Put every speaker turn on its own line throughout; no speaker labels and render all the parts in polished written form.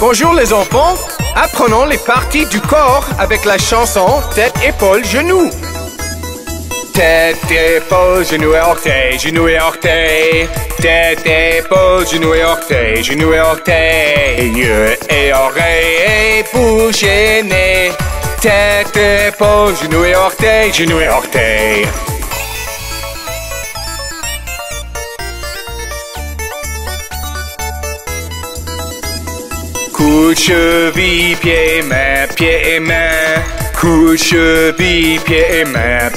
Bonjour les enfants, apprenons les parties du corps avec la chanson tête, épaules, genoux. Tête, épaules, genoux et orteils, genoux et orteils. Tête, épaules, genoux et orteils, genoux et orteils. Yeux et oreilles et bouche et nez. Tête, épaules, genoux et orteils, genoux et orteils. Cou de cheville, pieds et mains. Cou de cheville, pieds et mains.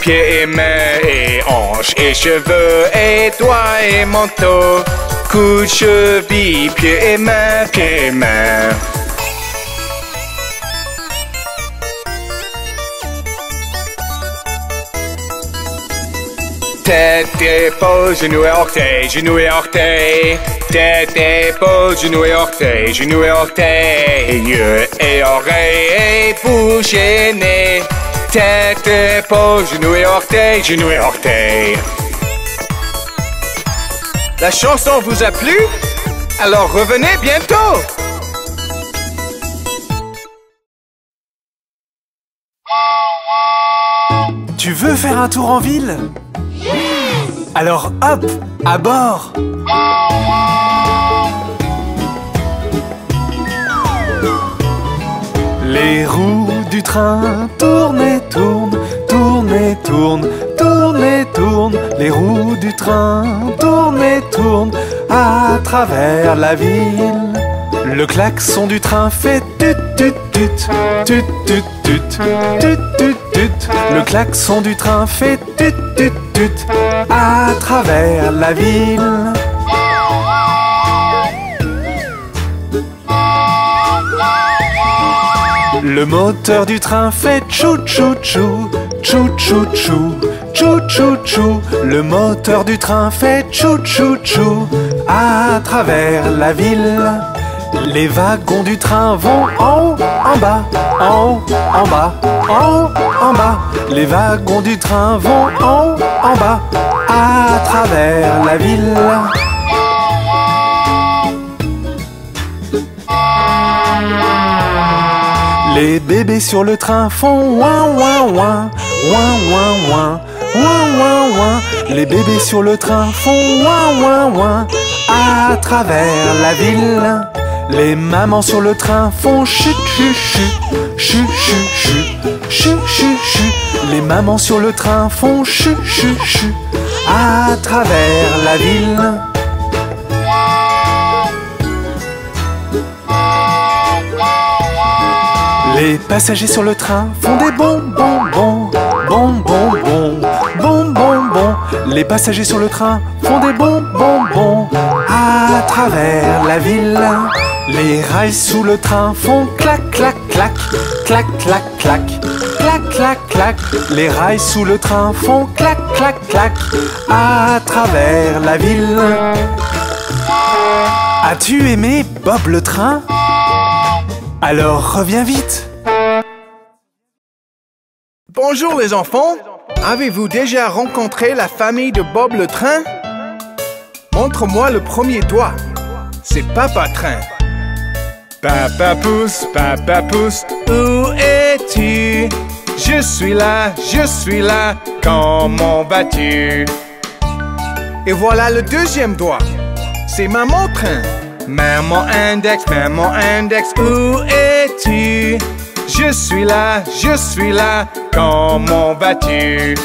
Et hanches et cheveux et doigts et manteau. Cou de cheville, pieds et mains, pieds et mains. Tête, épaules, genoux et orteils, genoux et orteils. Tête, épaules, genoux et orteils, genoux et orteils. Yeux et oreilles et bouche et nez. Tête, épaules, genoux et orteils, genoux et orteils. La chanson vous a plu? Alors revenez bientôt!
Tu veux faire un tour en ville? Alors hop, à bord! Les roues du train tournent et tournent, tournent et tournent, tournent et tournent. Les roues du train tournent et tournent à travers la ville. Le klaxon du train fait tut tut tut, tut tut tut, tut tut tut. Le klaxon du train fait tut tut tut à travers la ville. Le moteur du train fait tchou tchou tchou, tchou tchou tchou, tchou tchou tchou. Le moteur du train fait tchou tchou tchou à travers la ville. Les wagons du train vont en haut, en bas, en haut, en bas, en haut, en bas. Les wagons du train vont en haut, en bas, à travers la ville. Les bébés sur le train font ouin ouin ouin, ouin ouin ouin, ouin ouin ouin. Les bébés sur le train font ouin ouin ouin à travers la ville. Les mamans sur le train font chut chut chut, chut chut chut, chut chut chut. Les mamans sur le train font chut chut chut à travers la ville. Les passagers sur le train font des bonbons, bons, bonbons, bons, bonbons, bons. Les passagers sur le train font des bonbons, bons à travers la ville. Les rails sous le train font clac, clac, clac, clac, clac, clac, clac, clac, clac. Les rails sous le train font clac, clac, clac à travers la ville. As-tu aimé Bob le train? Alors reviens vite!
Bonjour les enfants, avez-vous déjà rencontré la famille de Bob le train? Montre-moi le premier doigt. C'est Papa Train. Papa pouce, où es-tu? Je suis là, comment vas-tu? Et voilà le deuxième doigt. C'est Maman Train. Maman index, où es-tu? Je suis là, comment vas-tu?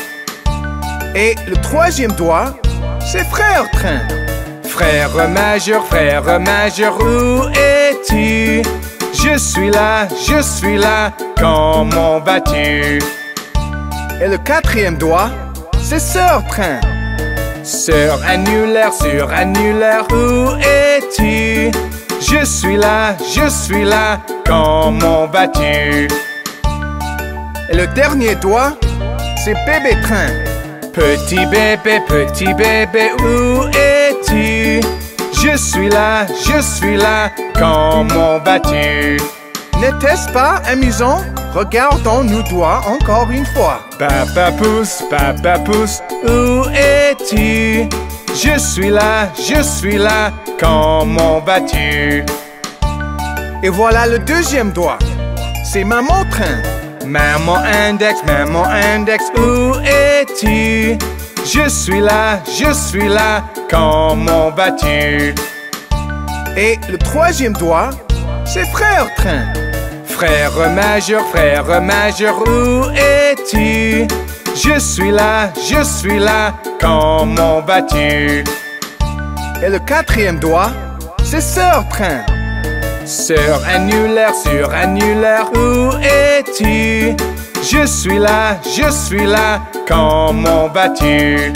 Et le troisième doigt, c'est Frère Train. Frère majeur, où es-tu? Je suis là, comment vas-tu? Et le quatrième doigt, c'est Sœur Train. Sœur annulaire, où es-tu? Je suis là, comment vas-tu? Et le dernier doigt, c'est Bébé Train. Petit bébé, où es-tu? Je suis là, comment vas-tu? N'était-ce pas amusant? Regardons nos doigts encore une fois. Papa pouce, où es-tu? Je suis là, comment vas-tu? Et voilà le deuxième doigt. C'est maman train. Maman index, où es-tu? Je suis là, comment vas-tu? Et le troisième doigt, c'est frère train. Frère majeur, où es-tu? Je suis là, comment vas-tu? Et le quatrième doigt, c'est sœur train. Sœur annulaire, où es-tu? Je suis là, comment vas-tu?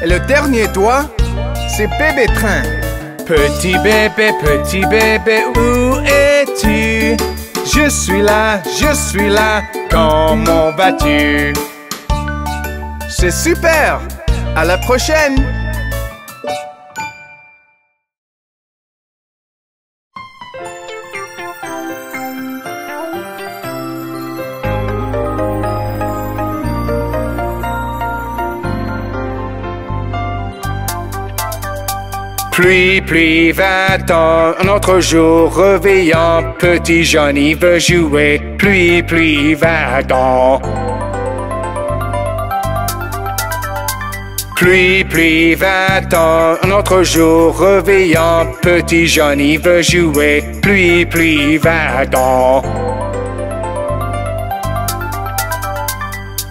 Et le dernier doigt, c'est bébé train. Petit bébé, où es-tu? Je suis là, comment vas-tu? C'est super! À la prochaine! Pluie, va-t'en, un autre jour réveillant, petit Johnny veut jouer. Pluie, va-t'en. Pluie, va-t'en, un autre jour réveillant, petit Johnny veut jouer. Pluie, va-t'en.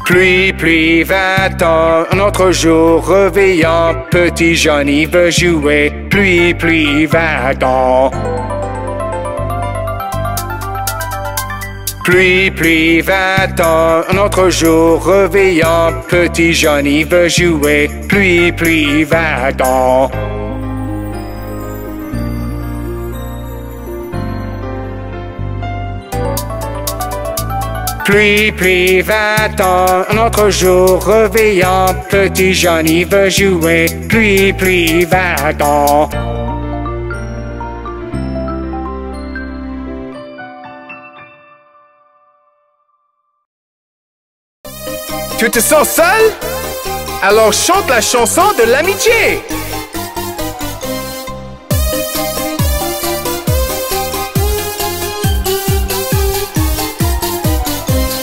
Pluie, va-t'en, un autre jour réveillant, petit Johnny veut jouer. Pluie, va-t'en. Pluie, va-t'en, un autre jour réveillant, petit Johnny veut jouer. Pluie, va-t'en. Pluie, va-t'en, un autre jour réveillant, petit Johnny veut jouer. Pluie, va-t'en. Tu te sens seul? Alors chante la chanson de l'amitié.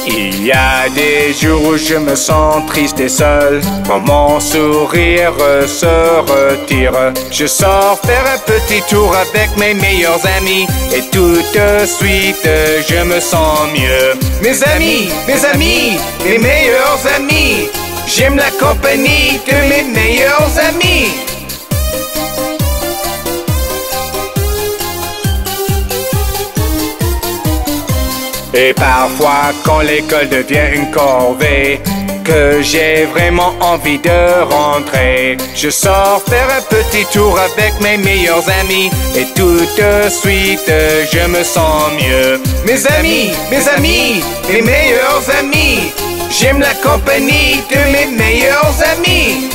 Il y a des jours où je me sens triste et seul, quand mon sourire se retire. Je sors faire un petit tour avec mes meilleurs amis, et tout de suite je me sens mieux. Mes amis, mes meilleurs amis, j'aime la compagnie de mes meilleurs amis. Et parfois, quand l'école devient une corvée, que j'ai vraiment envie de rentrer, je sors faire un petit tour avec mes meilleurs amis, et tout de suite, je me sens mieux. Mes amis, mes meilleurs amis, j'aime la compagnie de mes meilleurs amis.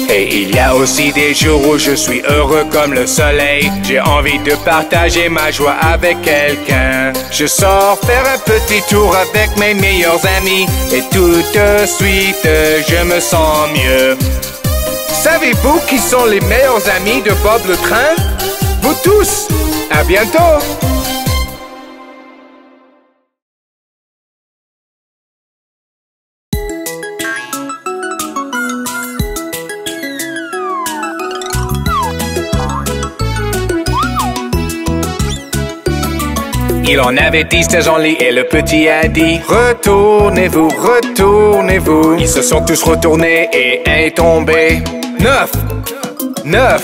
Et il y a aussi des jours où je suis heureux comme le soleil. J'ai envie de partager ma joie avec quelqu'un. Je sors faire un petit tour avec mes meilleurs amis, et tout de suite, je me sens mieux. Savez-vous qui sont les meilleurs amis de Bob le Train? Vous tous! À bientôt! Il en avait 10 dans le lit et le petit a dit: retournez-vous, retournez-vous. Ils se sont tous retournés et un est tombé. 9.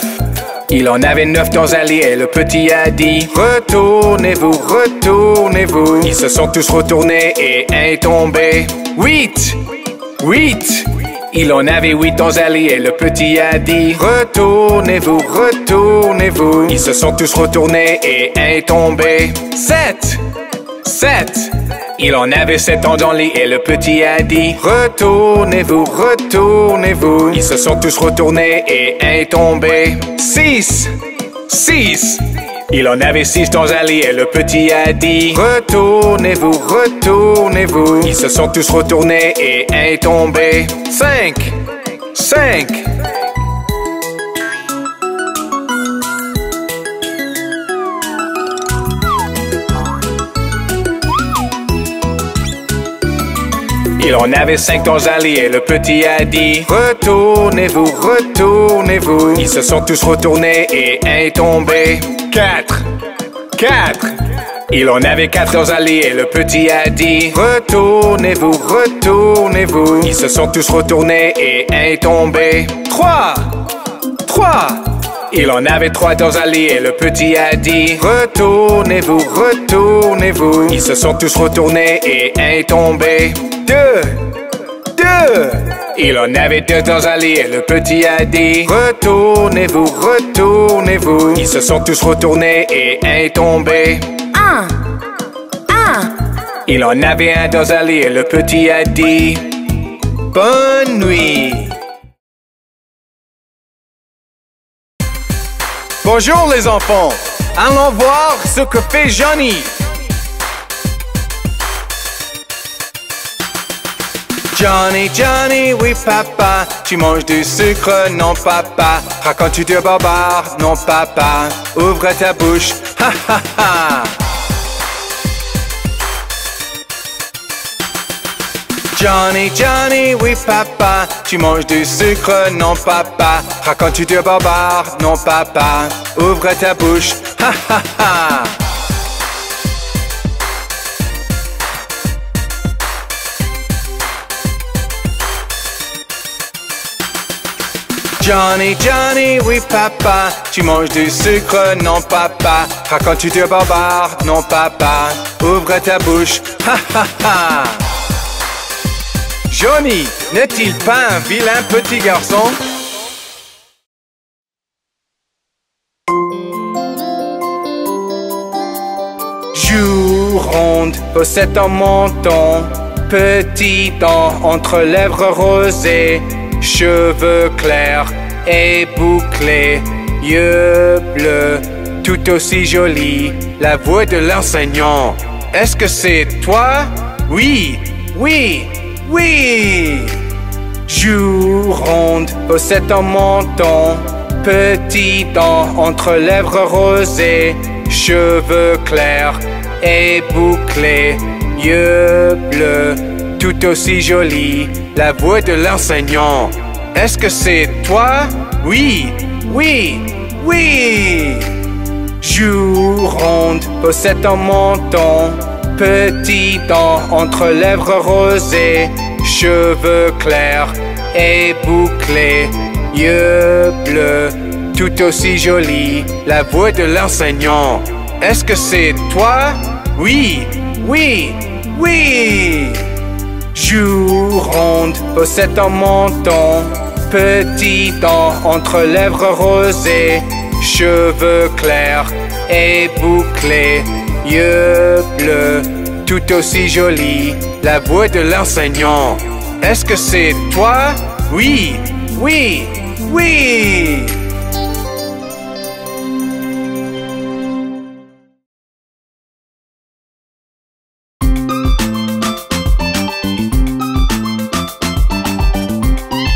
Il en avait 9 dans un lit et le petit a dit: retournez-vous, retournez-vous. Ils se sont tous retournés et un est tombé. 8. Il en avait 8 dans un lit et le petit a dit: retournez-vous, retournez-vous. Ils se sont tous retournés et un est tombé. 7. Il en avait 7 dans le lit et le petit a dit: retournez-vous, retournez-vous. Ils se sont tous retournés et un est tombé. 6. Il en avait 6 dans un lit et le petit a dit: retournez-vous, retournez-vous. Ils se sont tous retournés et un est tombé. 5. 5. Il en avait 5 dans un lit et le petit a dit: retournez-vous, retournez-vous. Ils se sont tous retournés et un est tombé. 4. Il en avait 4 dans un lit et le petit a dit: retournez-vous, retournez-vous. Ils se sont tous retournés et un est tombé. 3. Il en avait 3 dans un lit et le petit a dit: retournez-vous, retournez-vous. Ils se sont tous retournés et un est tombé. 2. Il en avait 2 dans un lit et le petit a dit: retournez-vous, retournez-vous. Ils se sont tous retournés et un est tombé.
1.
Il en avait 1 dans un lit et le petit a dit: bonne nuit. Bonjour les enfants, allons voir ce que fait Johnny. Johnny, Johnny, oui papa, tu manges du sucre, non papa. Racontes-tu de barbares, non papa. Ouvre ta bouche, ha ha ha. Johnny, Johnny, oui papa, tu manges du sucre, non papa. Racontes-tu de barbares, non papa. Ouvre ta bouche, ha ha ha. Johnny, Johnny, oui papa, tu manges du sucre, non papa. Racontes-tu de barbares, non papa. Ouvre ta bouche, ha ha ha. Johnny, n'est-il pas un vilain petit garçon? Joue ronde, possède en menton, petit dent entre lèvres rosées, cheveux clairs et bouclés, yeux bleus, tout aussi jolis, la voix de l'enseignant. Est-ce que c'est toi? Oui, oui, oui! Joue ronde, possède en menton, petit dent entre lèvres rosées, cheveux clairs et bouclés, yeux bleus, tout aussi jolis, la voix de l'enseignant. Est-ce que c'est toi? Oui, oui, oui! Joue ronde, possède en menton, petit dent entre lèvres rosées, cheveux clairs et bouclés, yeux bleus, tout aussi jolis, la voix de l'enseignant. Est-ce que c'est toi? Oui, oui, oui! Joue ronde, possède en menton, petit dent entre lèvres rosées, cheveux clairs et bouclés, yeux bleus, tout aussi jolis, la voix de l'enseignant. Est-ce que c'est toi? Oui, oui, oui!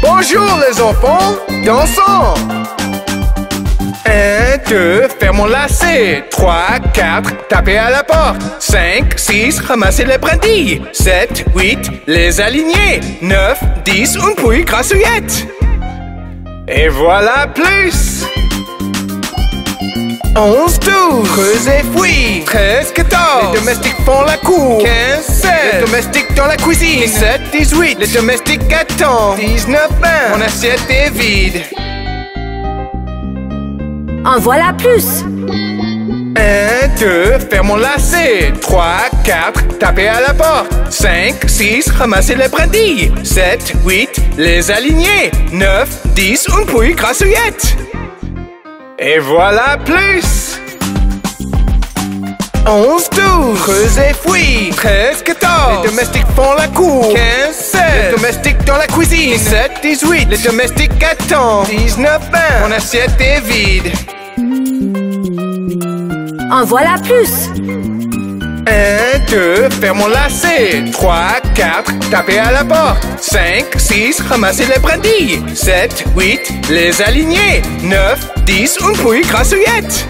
Bonjour les enfants, dansons! 1, 2, faire mon lacet. 3, 4, taper à la porte. 5, 6, ramasser les brindilles. 7, 8, les aligner. 9, 10, une pouille grassouillette. Et voilà plus! 11, 12, creuse et fouille. 13, 14, les domestiques font la cour. 15, 16, les domestiques dans la cuisine. 17, 18, les domestiques attendent. 19, 20, mon assiette est vide.
En voilà plus!
1, 2, faire mon lacet. 3, 4, taper à la porte. 5, 6, ramasser les brindilles. 7, 8, les aligner. 9, 10, une pouille grassouillette. Et voilà plus! 11, 12, creuse et fouille. 13, 14, les domestiques font la cour. 15, 16, les domestiques dans la cuisine. 17, 18, les domestiques attendent. 19, 20, mon assiette est vide.
En voilà plus!
1, 2, faire mon lacet. 3, 4, taper à la porte. 5, 6, ramasser les brindilles. 7, 8, les aligner. 9, 10, une pouille grassouillette.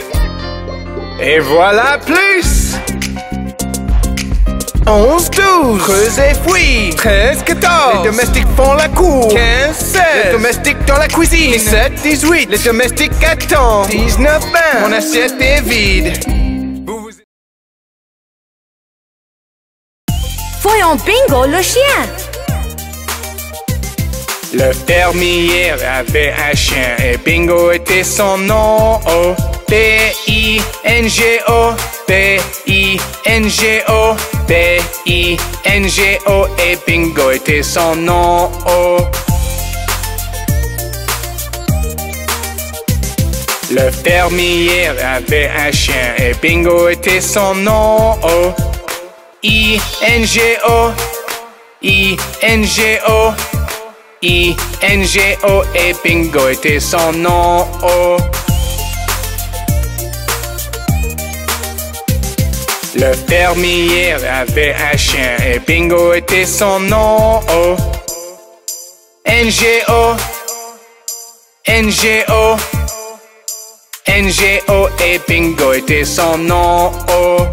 Et voilà plus. 11, 12, creuse et fouille. 13, 14, les domestiques font la cour. 15, 16, les domestiques dans la cuisine. 17, 18, les domestiques attendent. 19, 20, mon assiette est vide.
Voyons Bingo le chien.
Le fermier avait un chien et Bingo était son nom. Oh, B-I-N-G-O, B-I-N-G-O, B-I-N-G-O et Bingo était son nom. Oh. Le fermier avait un chien et Bingo était son nom. Oh. I-N-G-O, I-N-G-O, I-N-G-O et Bingo était son nom. Oh. Le fermier avait un chien et Bingo était son nom. Oh. N-G-O, N-G-O, N-G-O et Bingo était son nom. Oh.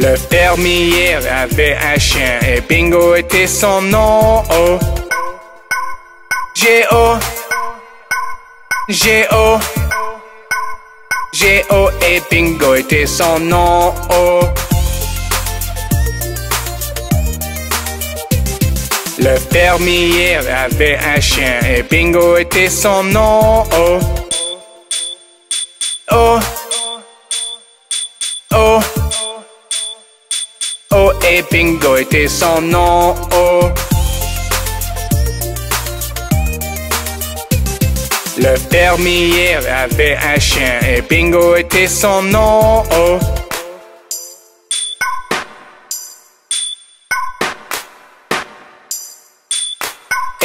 Le fermier avait un chien et Bingo était son nom. Oh. G-O, G-O, G-O et Bingo était son nom. Oh. Le fermier avait un chien et Bingo était son nom. Oh. Oh. Oh. Oh et Bingo était son nom. Oh. Le fermier avait un chien et Bingo était son nom. Oh.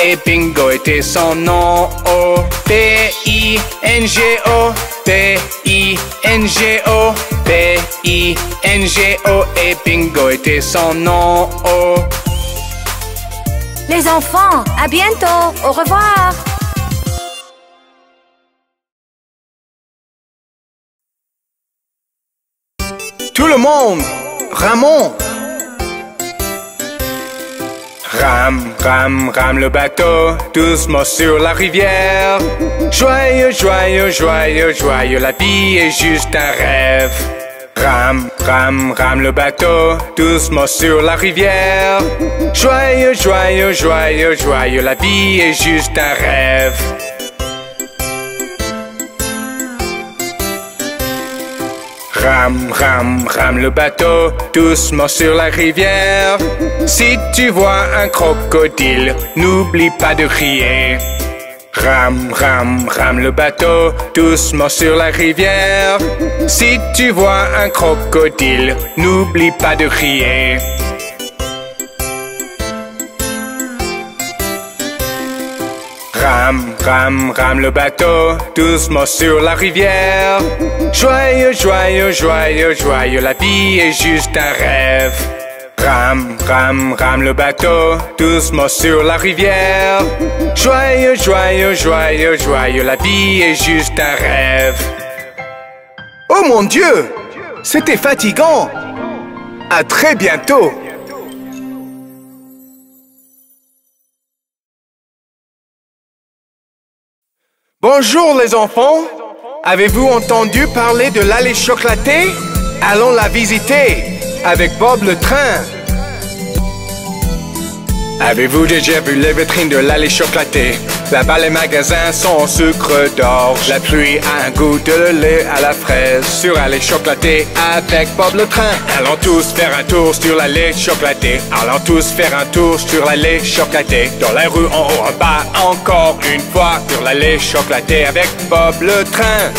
Et Bingo était son nom. Oh. B-I-N-G-O, B-I-N-G-O, B-I-N-G-O et Bingo était son nom. Oh.
Les enfants, à bientôt. Au revoir.
Tout le monde, ramons. Rame, rame, rame le bateau, doucement sur la rivière. Joyeux, joyeux, joyeux, joyeux, la vie est juste un rêve. Rame, rame, rame le bateau, doucement sur la rivière. Joyeux, joyeux, joyeux, joyeux, la vie est juste un rêve. Rame, rame, rame le bateau, doucement sur la rivière. Si tu vois un crocodile, n'oublie pas de crier. Rame, rame, rame le bateau, doucement sur la rivière. Si tu vois un crocodile, n'oublie pas de crier. Rame, rame, rame le bateau, doucement sur la rivière. Joyeux, joyeux, joyeux, joyeux, la vie est juste un rêve. Rame, rame, rame le bateau, doucement sur la rivière. Joyeux, joyeux, joyeux, joyeux, la vie est juste un rêve. Oh mon Dieu, c'était fatigant. À très bientôt. Bonjour les enfants, avez-vous entendu parler de l'allée chocolatée? Allons la visiter avec Bob le train. Avez-vous déjà vu les vitrines de l'allée chocolatée? Là-bas les magasins sont en sucre d'orge. La pluie a un goût de lait à la fraise. Sur l'allée chocolatée avec Bob le train. Allons tous faire un tour sur l'allée chocolatée. Allons tous faire un tour sur l'allée chocolatée. Dans la rue en haut en bas encore une fois. Sur l'allée chocolatée avec Bob le train.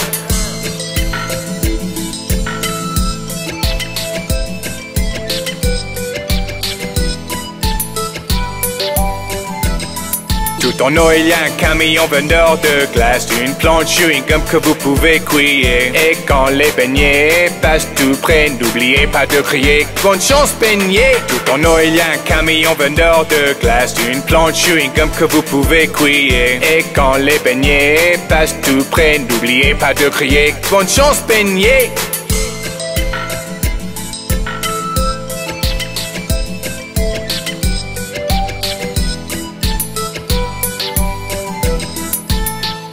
Tout Tout en haut il y a un camion vendeur de glace, une plante chewing-gum que vous pouvez cuiller. Et quand les beignets passent tout près, n'oubliez pas de crier bonne chance beignet. Tout en haut il y a un camion vendeur de glace, une plante chewing-gum que vous pouvez cuiller. Et quand les beignets passent tout près, n'oubliez pas de crier bonne chance beignet.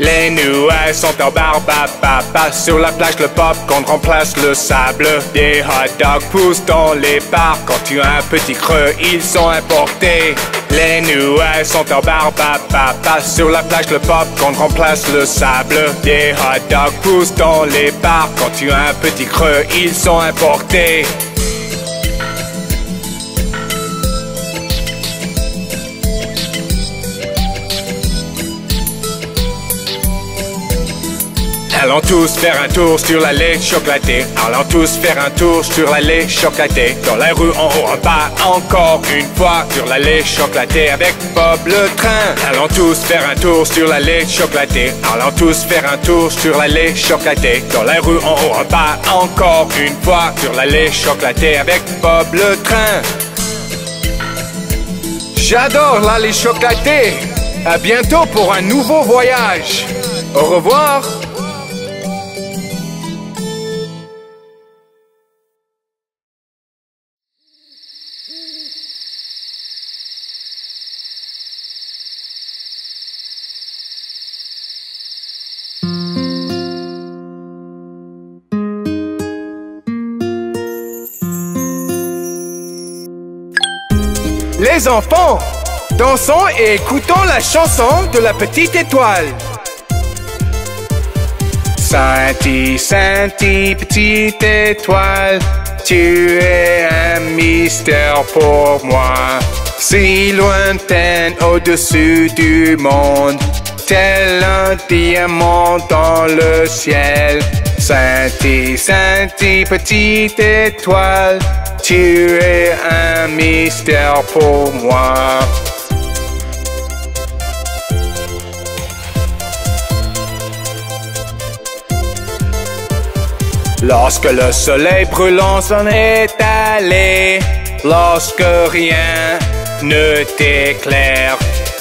Les nuages sont en barbe à papa. Sur la plage, le popcorn remplace le sable. Des hot dogs poussent dans les bars. Quand tu as un petit creux, ils sont importés. Les nuages sont en barbe à papa. Sur la plage, le popcorn remplace le sable. Des hot dogs poussent dans les bars. Quand tu as un petit creux, ils sont importés. Allons tous faire un tour sur l'allée chocolatée. Allons tous faire un tour sur l'allée chocolatée. Dans la rue en haut en bas, encore une fois sur l'allée chocolatée avec Bob le train. Allons tous faire un tour sur l'allée chocolatée. Allons tous faire un tour sur l'allée chocolatée. Dans la rue en haut en bas, encore une fois sur l'allée chocolatée avec Bob le train. J'adore l'allée chocolatée. À bientôt pour un nouveau voyage. Au revoir. Les enfants, dansons et écoutons la chanson de la petite étoile. Sainty, Sainty, petite étoile, tu es un mystère pour moi. Si lointaine au-dessus du monde, tel un diamant dans le ciel. Sainty, Sainty, petite étoile, tu es un mystère pour moi. Lorsque le soleil brûlant s'en est allé, lorsque rien ne t'éclaire,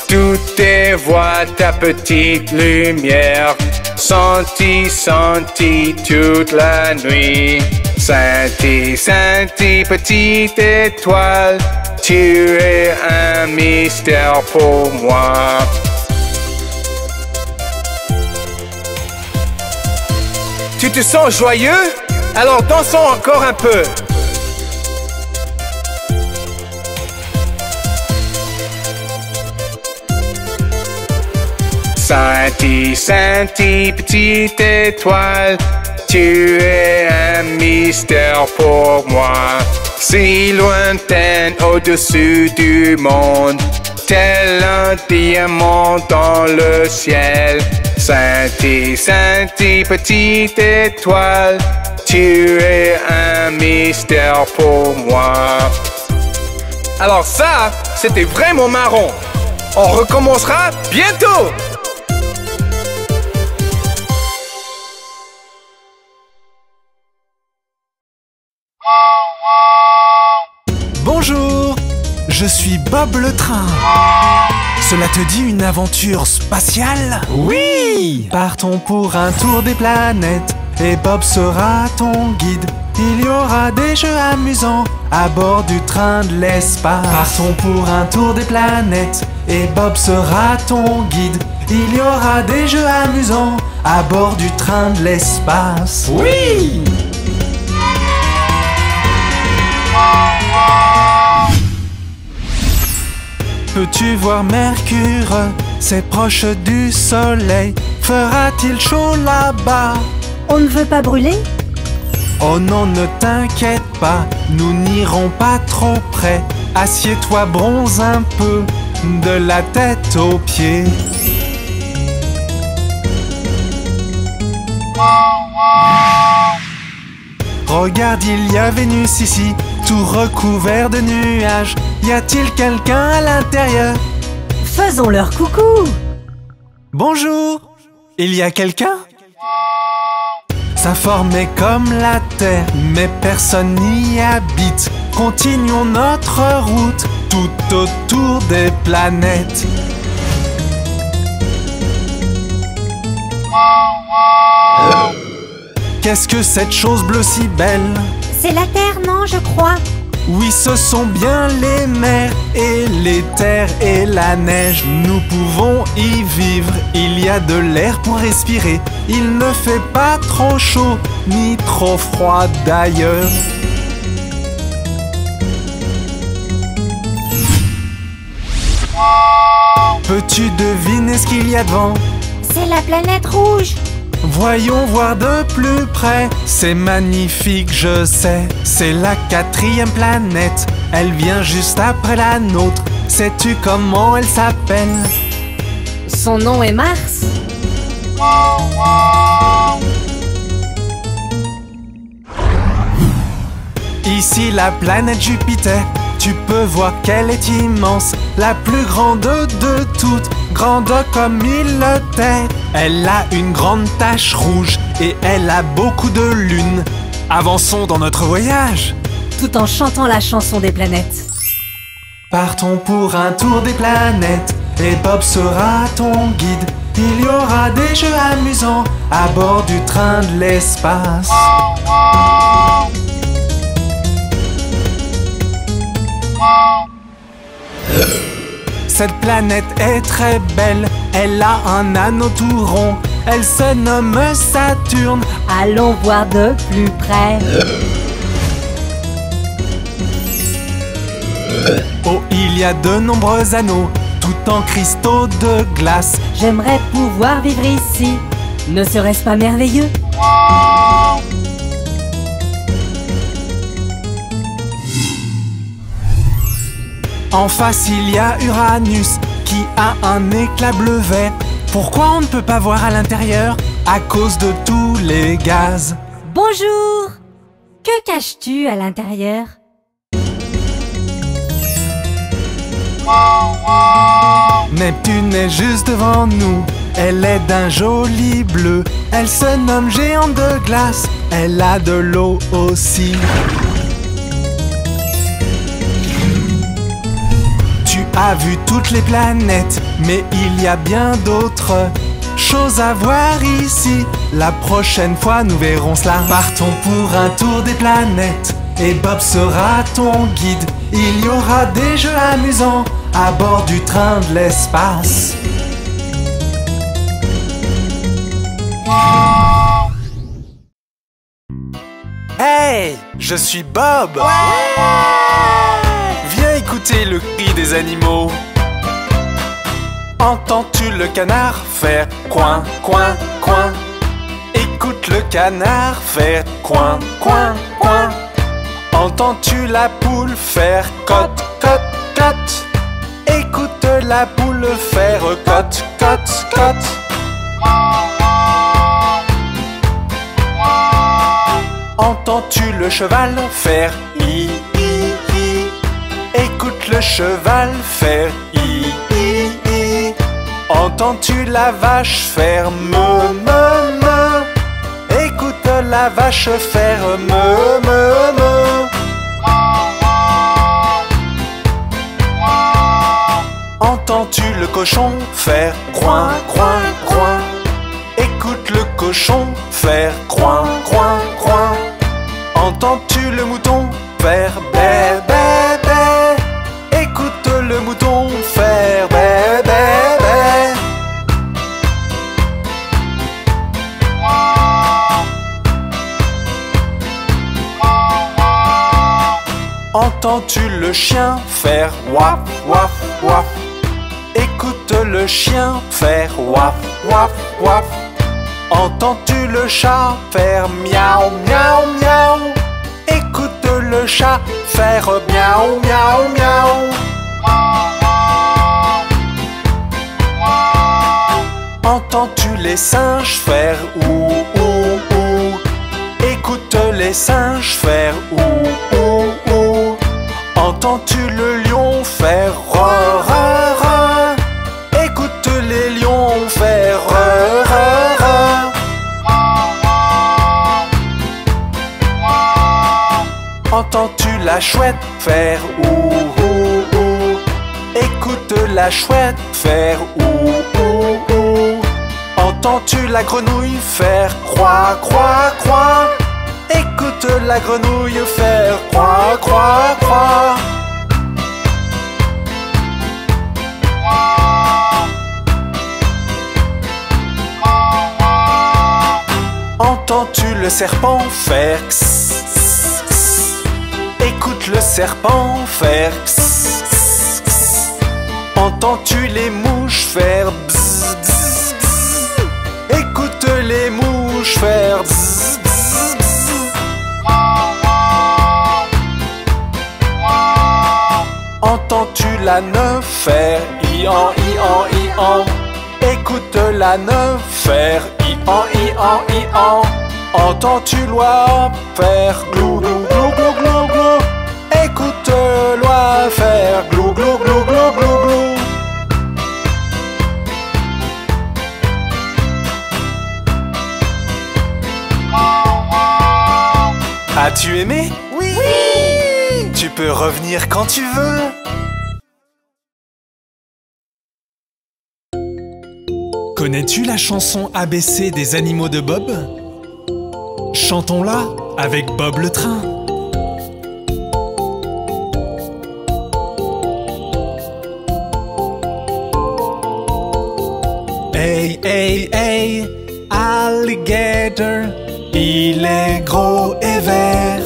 tout est voix ta petite lumière, senti, senti toute la nuit. Sainty, Sainty, petite étoile, tu es un mystère pour moi. Tu te sens joyeux? Alors dansons encore un peu. Sainty, Sainty, petite étoile, tu es un mystère pour moi. Si lointaine au-dessus du monde, tel un diamant dans le ciel. Sainty, Sainty, petite étoile, tu es un mystère pour moi. Alors ça, c'était vraiment marrant. On recommencera bientôt.
Bonjour, je suis Bob le train. Cela te dit une aventure spatiale?
Oui!
Partons pour un tour des planètes et Bob sera ton guide. Il y aura des jeux amusants à bord du train de l'espace. Partons pour un tour des planètes et Bob sera ton guide. Il y aura des jeux amusants à bord du train de l'espace.
Oui!
Peux-tu voir Mercure? C'est proche du soleil. Fera-t-il chaud là-bas?
On ne veut pas brûler?
Oh non, ne t'inquiète pas, nous n'irons pas trop près. Assieds-toi, bronze un peu, de la tête aux pieds. Regarde, il y a Vénus ici, tout recouvert de nuages. Y a-t-il quelqu'un à l'intérieur?
Faisons-leur coucou.
Bonjour. Il y a quelqu'un? Ça formait comme la terre, mais personne n'y habite. Continuons notre route tout autour des planètes. Qu'est-ce que cette chose bleue si belle?
C'est la Terre, non, je crois.
Oui, ce sont bien les mers et les terres et la neige. Nous pouvons y vivre, il y a de l'air pour respirer. Il ne fait pas trop chaud ni trop froid d'ailleurs. Peux-tu deviner ce qu'il y a devant?
C'est la planète rouge.
Voyons voir de plus près. C'est magnifique, je sais. C'est la 4e planète. Elle vient juste après la nôtre. Sais-tu comment elle s'appelle?
Son nom est Mars.
Ici la planète Jupiter. Tu peux voir qu'elle est immense, la plus grande de toutes, grande comme une terre. Elle a une grande tache rouge et elle a beaucoup de lunes. Avançons dans notre voyage,
Tout en chantant la chanson des planètes.
partons pour un tour des planètes et Bob sera ton guide. Il y aura des jeux amusants à bord du train de l'espace. Cette planète est très belle, elle a un anneau tout rond. Elle se nomme Saturne.
Allons voir de plus près.
Oh, il y a de nombreux anneaux, tout en cristaux de glace.
J'aimerais pouvoir vivre ici. Ne serait-ce pas merveilleux?
En face, il y a Uranus, qui a un éclat bleu-vert. Pourquoi on ne peut pas voir à l'intérieur? À cause de tous les gaz.
Bonjour. Que caches-tu à l'intérieur?
Neptune est juste devant nous. Elle est d'un joli bleu. Elle se nomme géante de glace. Elle a de l'eau aussi. Tu as vu toutes les planètes, mais il y a bien d'autres choses à voir ici. La prochaine fois, nous verrons cela. Partons pour un tour des planètes et Bob sera ton guide. Il y aura des jeux amusants à bord du train de l'espace. Hey, je suis Bob. Viens écouter le cri des animaux. Entends-tu le canard faire coin, coin, coin? Écoute le canard faire coin, coin, coin. Entends-tu la poule faire cote, cote, cote? Écoute la poule faire cote, cote, cote. Entends-tu le cheval faire i, i, i? Écoute le cheval faire i, i, i. Entends-tu la vache faire me, me, me? Écoute la vache faire me, me, me. Entends-tu le cochon faire groin, groin, groin? Écoute le cochon faire groin, groin, groin. Entends-tu le mouton faire bé, bé, bé? Écoute le mouton faire bé, bé, bé. Entends-tu le chien faire waf, waf, waf? Écoute le chien faire waf, waf, waf. Entends-tu le chat faire miaou, miaou, miaou? Écoute le chat faire miaou, miaou, miaou. Entends-tu les singes faire ou, ou, ou? Écoute les singes faire ou, ou, ou. Entends-tu le lion faire re, re, re? la chouette faire ouh ouh ouh. Écoute la chouette faire ouh ouh ouh. Entends-tu la grenouille faire croix croix croix? Écoute la grenouille faire croix croix croix. Entends-tu le serpent faire ks, ks, ks? Écoute le serpent faire ks, ks, ks. Entends-tu les mouches faire bzz, bzz, bzz? Écoute les mouches faire bzz, bzz, bzz. Entends-tu la neuf faire i-an, i-an, i-an? Écoute la neuf faire i-an, i-an, i-an. Entends-tu l'oie faire glou, glou, glou, glou, glou, glou? Écoute l'oie faire glou, glou, glou, glou, glou, glou. As-tu aimé? Oui! Tu peux revenir quand tu veux. Connais-tu la chanson ABC des animaux de Bob? Chantons-la avec Bob le train. Hey, hey, hey, alligator, il est gros et vert.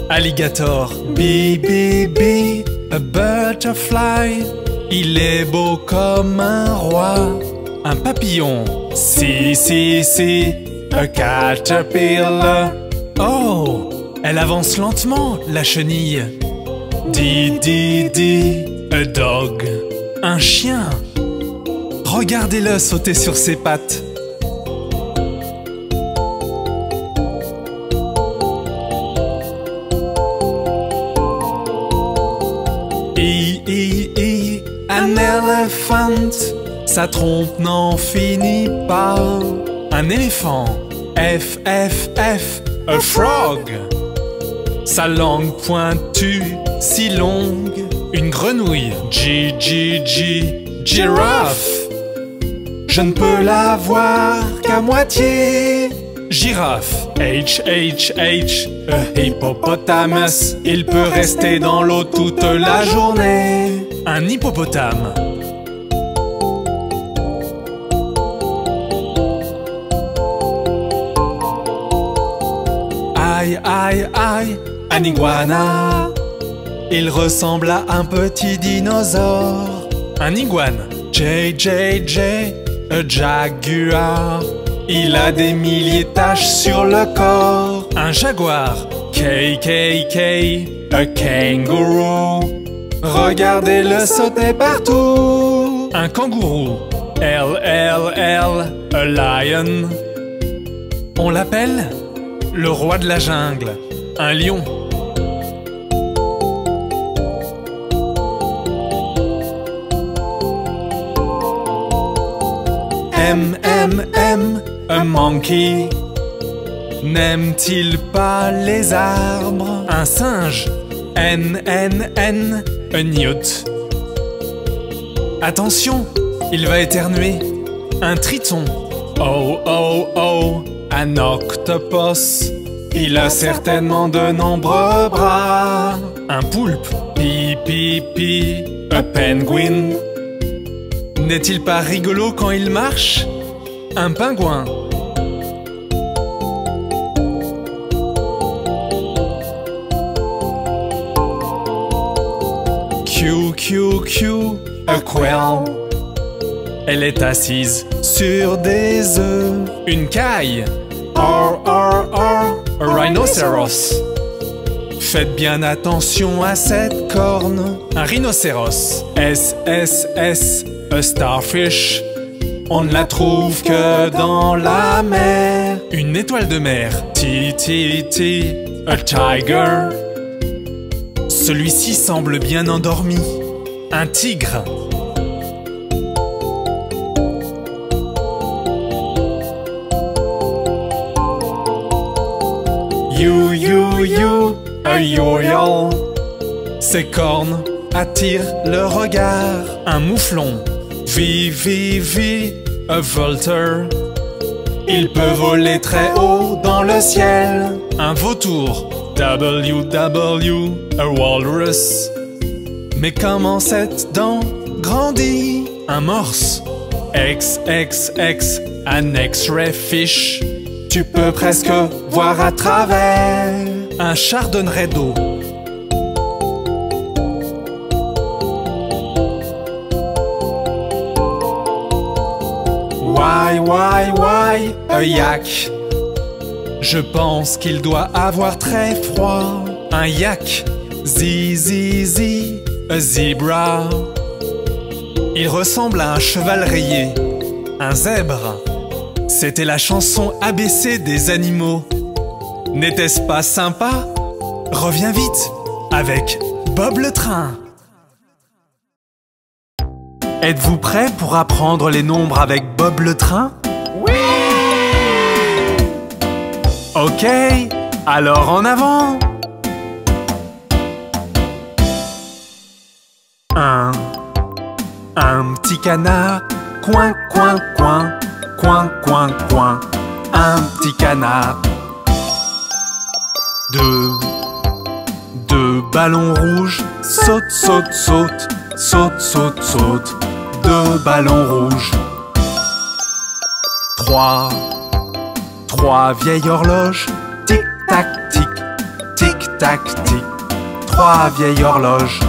Alligator, bi, bi, bi, a butterfly, il est beau comme un roi. Un papillon, si, si, si, a caterpillar. Oh, elle avance lentement, la chenille. Di, di, di, a dog, un chien. Regardez-le sauter sur ses pattes. An elephant, sa trompe n'en finit pas. Un éléphant, F, F, F, a frog. Sa langue pointue, si longue. Une grenouille, G, G, G, giraffe. Je ne peux la voir qu'à moitié. Girafe, H, H, H, a hippopotamus. Il peut rester dans l'eau toute la journée. Un hippopotame. Aïe, aïe, aïe, un iguana. Il ressemble à un petit dinosaure. Un iguane, J, J, J, a jaguar. Il a des milliers de taches sur le corps. Un jaguar, K, K, K, a kangaroo. Regardez-le sauter partout. Un kangourou, L, L, L, a lion. On l'appelle le roi de la jungle, un lion. M, M, M, a monkey. N'aime-t-il pas les arbres? Un singe, N, N, N, a newt. Attention, il va éternuer. Un triton, O, O, O, un octopus. Il a certainement de nombreux bras. Un poulpe, Pi, Pi, Pi, a penguin. N'est-il pas rigolo quand il marche? Un pingouin. Q, Q, Q, a quail. Elle est assise sur des œufs. Une caille. R, R, R, a rhinoceros. Faites bien attention à cette corne. Un rhinocéros. S, S, S, a starfish. On ne la trouve que dans la mer. Une étoile de mer, T, T, T, a tiger. Celui-ci semble bien endormi. Un tigre. You, you, you, a yo-yo. Ses cornes attirent le regard. Un mouflon, vi, a vulture. Il peut voler très haut dans le ciel. Un vautour, WW, a walrus. Mais comment cette dent grandit? Un morse, XXX, an X-ray fish. Tu peux presque voir à travers. Un chardonneret d'eau. Why, a yak. Je pense qu'il doit avoir très froid. Un yak, z, a zebra. Il ressemble à un cheval rayé. Un zèbre. C'était la chanson ABC des animaux. N'était-ce pas sympa? Reviens vite avec Bob le train. Êtes-vous prêts pour apprendre les nombres avec Bob le train? Oui! Ok, alors en avant! Un petit canard, coin, coin, coin, coin, coin, coin. Un petit canard. Deux ballons rouges, saute, saute, saute, saute, saute, saute. Deux ballons rouges. Trois vieilles horloges, tic tac tic, tic tac tic. Trois vieilles horloges.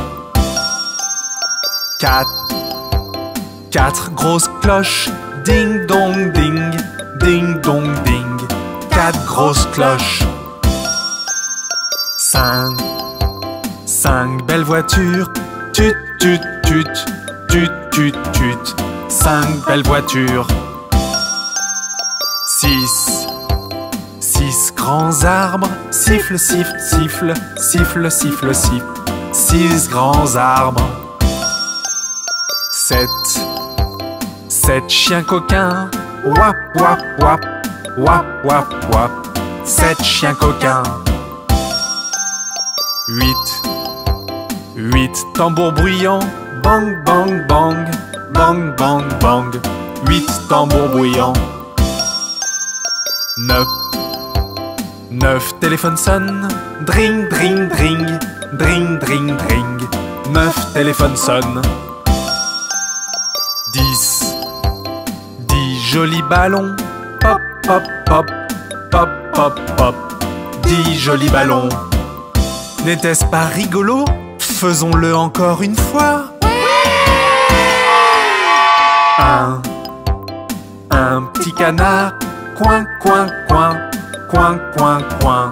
Quatre grosses cloches, ding dong ding, ding dong ding. Quatre grosses cloches. Cinq belles voitures, tut tut tut, tut tut tut. Cinq belles voitures. Six grands arbres, siffle siffle siffle, siffle siffle siffle. Six grands arbres. Sept chiens coquins, wap wap wap, wap wap wap. Sept chiens coquins. Huit tambours bruyants, bang bang bang, bang bang bang. Huit tambours bruyants. Neuf téléphones sonnent, dring dring dring, dring dring dring. Neuf téléphones sonnent. 10 jolis ballons, pop pop pop, pop pop pop. 10 jolis ballons. N'était-ce pas rigolo? Faisons-le encore une fois. Un petit canard, coin coin coin, coin coin coin.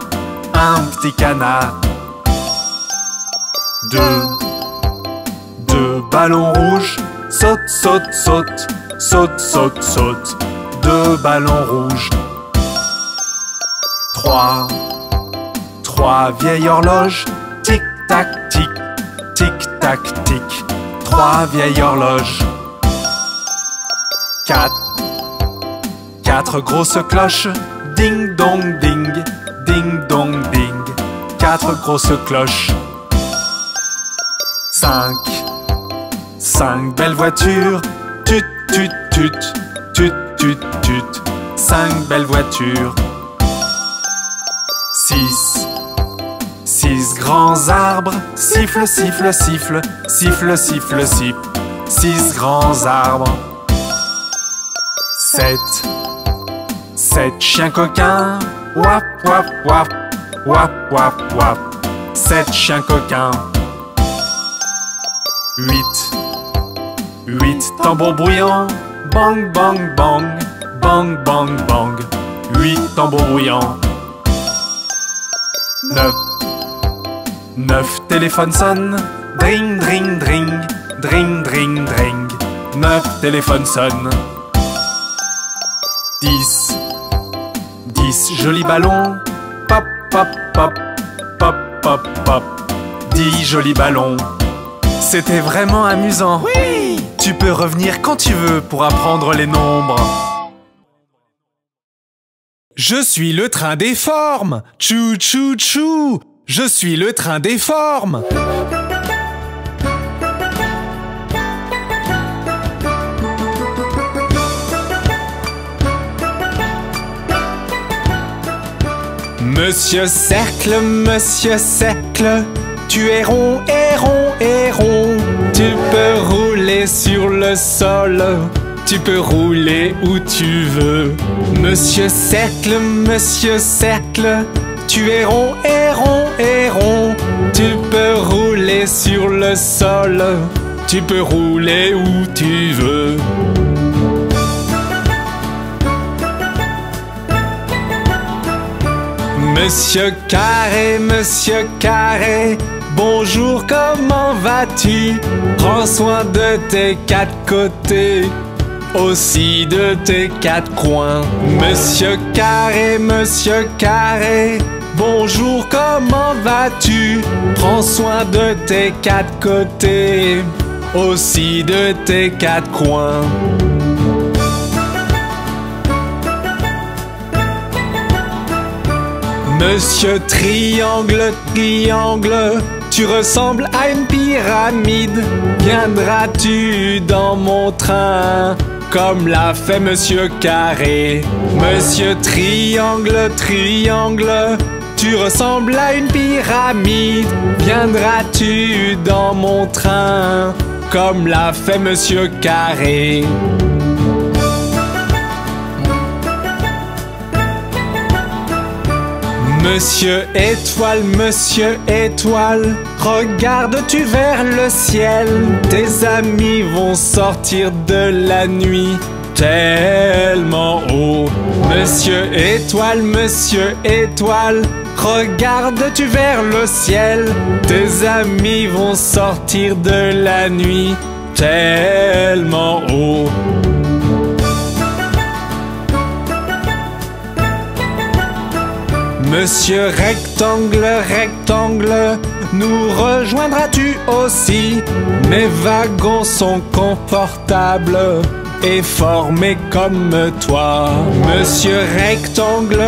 Un petit canard. Deux ballons rouges, saute saute saute, saute saute saute. Deux ballons rouges. Trois vieilles horloges, tic tac tic, tic tac tic. Trois vieilles horloges. Quatre grosses cloches, ding dong ding, ding dong ding. Quatre grosses cloches. Cinq belles voitures, tut tut tut, tut tut tut. Cinq belles voitures. Six grands arbres, siffle siffle siffle, siffle siffle siffle. Six grands arbres. Sept chiens coquins, wap wap wap, wap wap wap. Sept chiens coquins. Huit tambours bruyants, bang bang bang, bang bang bang. Huit tambours bruyants. Neuf téléphones sonnent, dring dring dring, dring dring dring. Neuf téléphones sonnent. 10 jolis ballons, pop pop pop, pop pop pop. 10 jolis ballons. C'était vraiment amusant. Oui! Tu peux revenir quand tu veux pour apprendre les nombres. Je suis le train des formes. Tchou tchou tchou. Je suis le train des formes. Monsieur Cercle, tu es rond et rond et rond. Tu peux rouler sur le sol, tu peux rouler où tu veux. Monsieur Cercle, tu es rond et rond et rond. Tu peux rouler sur le sol, tu peux rouler où tu veux. Monsieur Carré, bonjour, comment vas-tu? Prends soin de tes quatre côtés, aussi de tes quatre coins. Monsieur Carré, bonjour, comment vas-tu? Prends soin de tes quatre côtés, aussi de tes quatre coins. Monsieur Triangle, tu ressembles à une pyramide. Viendras-tu dans mon train, comme l'a fait Monsieur Carré? Monsieur Triangle, tu ressembles à une pyramide. Viendras-tu dans mon train, comme l'a fait Monsieur Carré? Monsieur Étoile, regardes-tu vers le ciel? Tes amis vont sortir de la nuit tellement haut. Monsieur Étoile, regardes-tu vers le ciel? Tes amis vont sortir de la nuit tellement haut. Monsieur Rectangle, nous rejoindras-tu aussi? Mes wagons sont confortables et formés comme toi. Monsieur Rectangle,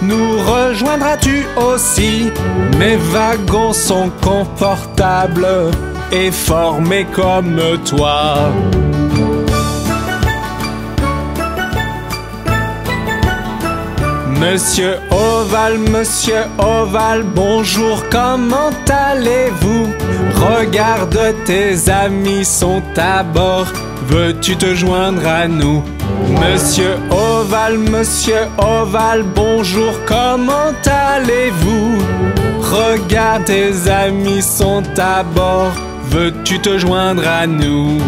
nous rejoindras-tu aussi? Mes wagons sont confortables et formés comme toi. Monsieur Ovale, bonjour, comment allez-vous? Regarde, tes amis sont à bord, veux-tu te joindre à nous? Monsieur Ovale, bonjour, comment allez-vous? Regarde, tes amis sont à bord, veux-tu te joindre à nous?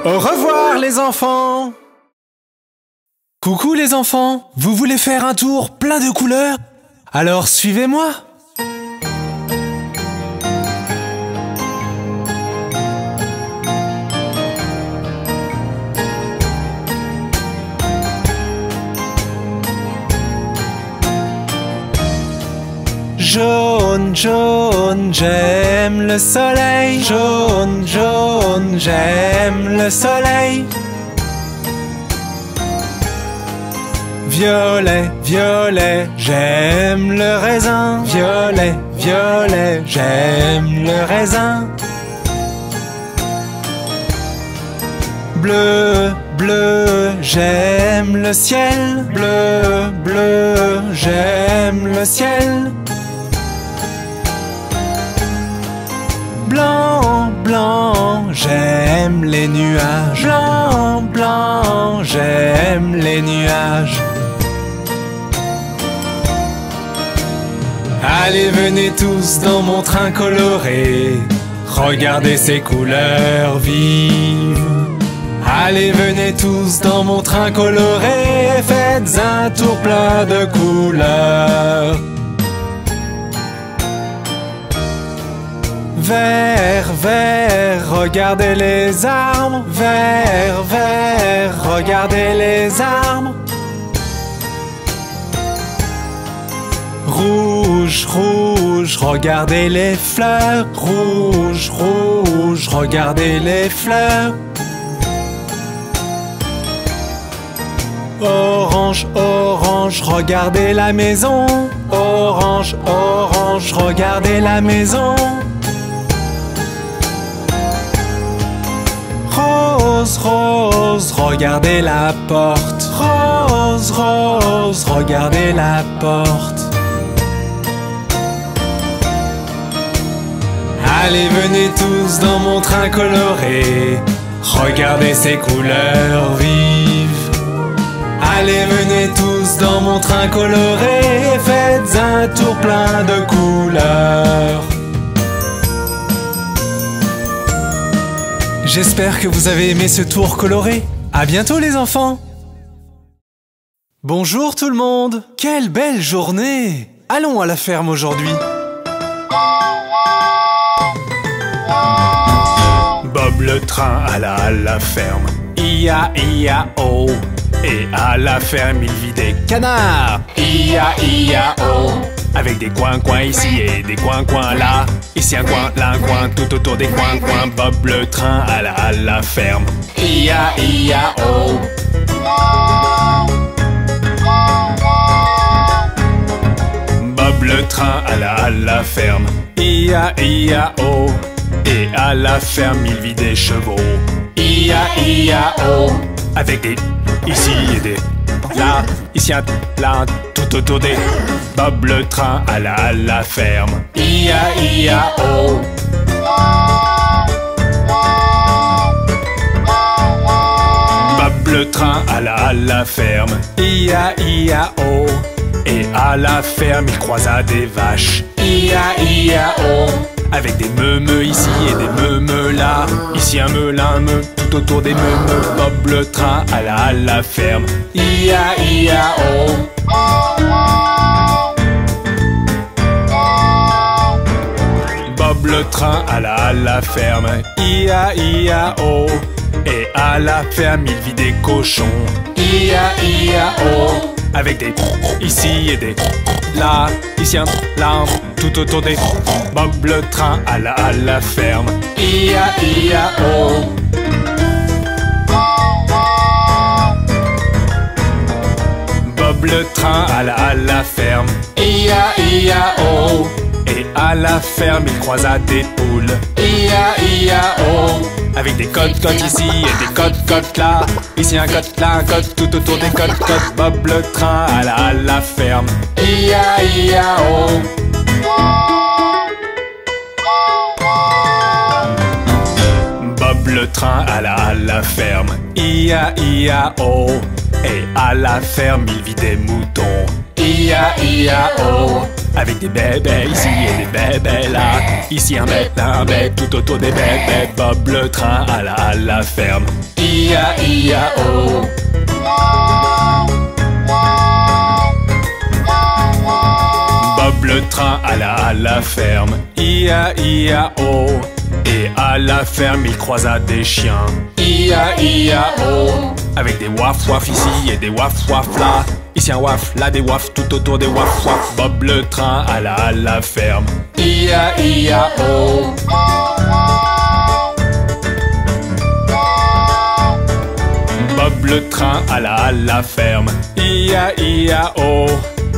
Au revoir les enfants! Coucou les enfants! Vous voulez faire un tour plein de couleurs? Alors suivez-moi! Jaune, j'aime le soleil. Jaune, j'aime le soleil. Violet, j'aime le raisin. Violet, j'aime le raisin. Bleu, j'aime le ciel. Bleu, j'aime le ciel. Blanc, j'aime les nuages. Blanc, j'aime les nuages. Allez, venez tous dans mon train coloré. Regardez ces couleurs vives. Allez, venez tous dans mon train coloré. Faites un tour plein de couleurs. Vert, regardez les arbres. Vert, regardez les arbres. Rouge, regardez les fleurs. Rouge, regardez les fleurs. Orange, regardez la maison. Orange, regardez la maison. rose, regardez la porte. Rose, rose, regardez la porte. Allez, venez tous dans mon train coloré. Regardez ces couleurs vives. Allez, venez tous dans mon train coloré. Faites un tour plein de couleurs. J'espère que vous avez aimé ce tour coloré. À bientôt les enfants. Bonjour tout le monde. Quelle belle journée. Allons à la ferme aujourd'hui. Bob le train alla à la ferme. I-A-I-A-O. Et à la ferme il vit des canards. I-A-I-A-O. Avec des coins-coins ici et des coins-coins là. Ici un coin, là un coin, tout autour des coins-coins. Bob le train alla à la ferme. I-A-I-A-O. Bob le train alla à la ferme. I-A-I-A-O. Et à la ferme il vit des chevaux. I-A-I-A-O. Avec des ici et des là, ici un là, tout autour des. Bob le train alla à la ferme. I-A-I-A-O. Bob le train alla à la ferme. I-A-I-A-O. Et à la ferme il croisa des vaches. I-A-I-A-O. Avec des meumeux ici et des meumeux là. Ici un meu, là un meu, tout autour des meumeux. Bob le train alla à la ferme. I-A-I-A-O. Bob le train alla à la ferme. I-A-I-A-O. Et à la ferme il vit des cochons. I-A-I-A-O. Avec des ici et des là, ici un là, tout autour des. Bob le train alla à la ferme. I-A-I-A-O. Bob le train alla à la ferme. I-A-I-A-O. Et à la ferme il croisa des poules. I-A-I-A-O. Avec des cotes-cotes ici et des cotes-cotes là. Ici un cote, là un cote, tout autour des cotes-cotes. Bob le train alla à la ferme. I-A-I-A-O. Bob le train alla à la ferme. I-A-I-A-O. Et à la ferme il vit des moutons. I-A-I-A-O. Avec des bébés ici et des bébés là. Ici un bébé, tout autour des bébés. Bob le train alla à la ferme. I-A-I-A-O. Bob le train alla à la ferme. I-A-I-A-O. Et à la ferme il croisa des chiens. I-A-I-A-O. Avec des waf-waf ici et des waf-waf là. Ici un waf, là des waf, tout autour des waf-waf. Bob le train alla à la ferme. I-A-I-A-O. Bob le train alla à la ferme. I-A-I-A-O.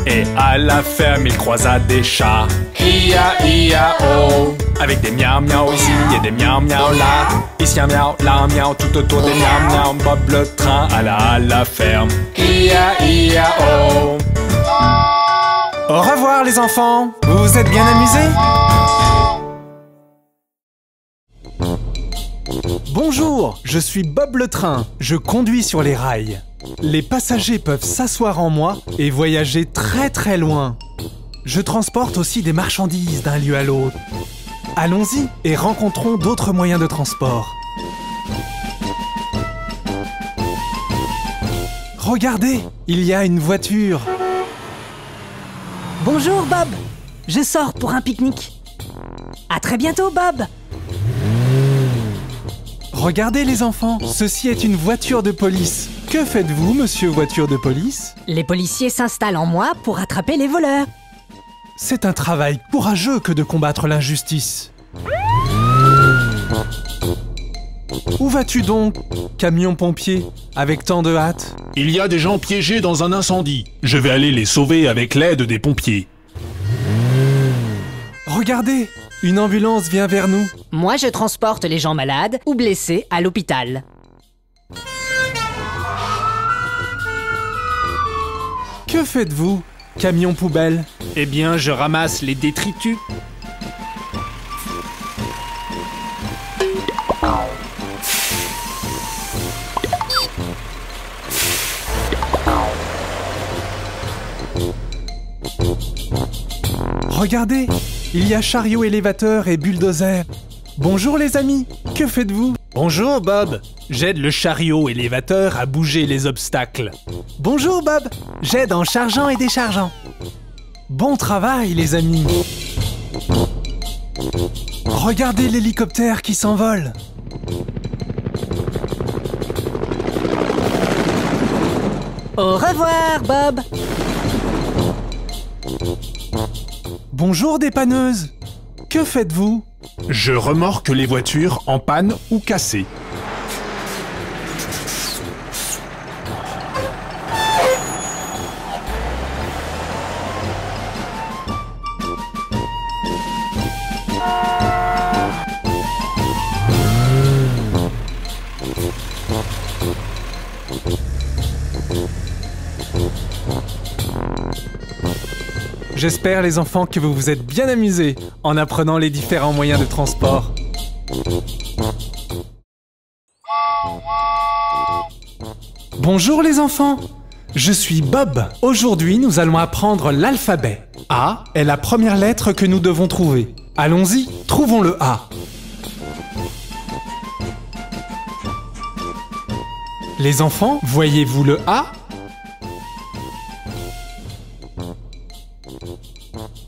Et à la ferme il croisa des chats. I-A-I-A-O. Avec des miaou-miaou ici et des miaou-miaou là. Ici un miaou, là un miaou, tout autour des miaou-miaou. Bob le train alla à la ferme. I-A-I-A-O. Au revoir les enfants. Vous vous êtes bien amusés? Bonjour, je suis Bob le train. Je conduis sur les rails. Les passagers peuvent s'asseoir en moi et voyager très très loin. Je transporte aussi des marchandises d'un lieu à l'autre. Allons-y et rencontrons d'autres moyens de transport. Regardez, il y a une voiture.
Bonjour Bob, je sors pour un pique-nique. À très bientôt Bob.
Regardez les enfants, ceci est une voiture de police. Que faites-vous, monsieur voiture de police?
Les policiers s'installent en moi pour attraper les voleurs.
C'est un travail courageux que de combattre l'injustice. Où vas-tu donc, camion pompier, avec tant de hâte?
Il y a des gens piégés dans un incendie. Je vais aller les sauver avec l'aide des pompiers.
Regardez, une ambulance vient vers nous.
Moi je transporte les gens malades ou blessés à l'hôpital.
Que faites-vous, camion poubelle?
Eh bien, je ramasse les détritus.
Regardez, il y a chariot élévateur et bulldozer. Bonjour les amis, que faites-vous?
Bonjour Bob, j'aide le chariot élévateur à bouger les obstacles.
Bonjour Bob, j'aide en chargeant et déchargeant. Bon travail les amis. Regardez l'hélicoptère qui s'envole.
Au revoir, Bob.
Bonjour dépanneuse, que faites-vous?
Je remorque les voitures en panne ou cassées.
J'espère les enfants que vous vous êtes bien amusés en apprenant les différents moyens de transport. Bonjour les enfants, je suis Bob. Aujourd'hui nous allons apprendre l'alphabet. A est la première lettre que nous devons trouver. Allons-y, trouvons le A. Les enfants, voyez-vous le A?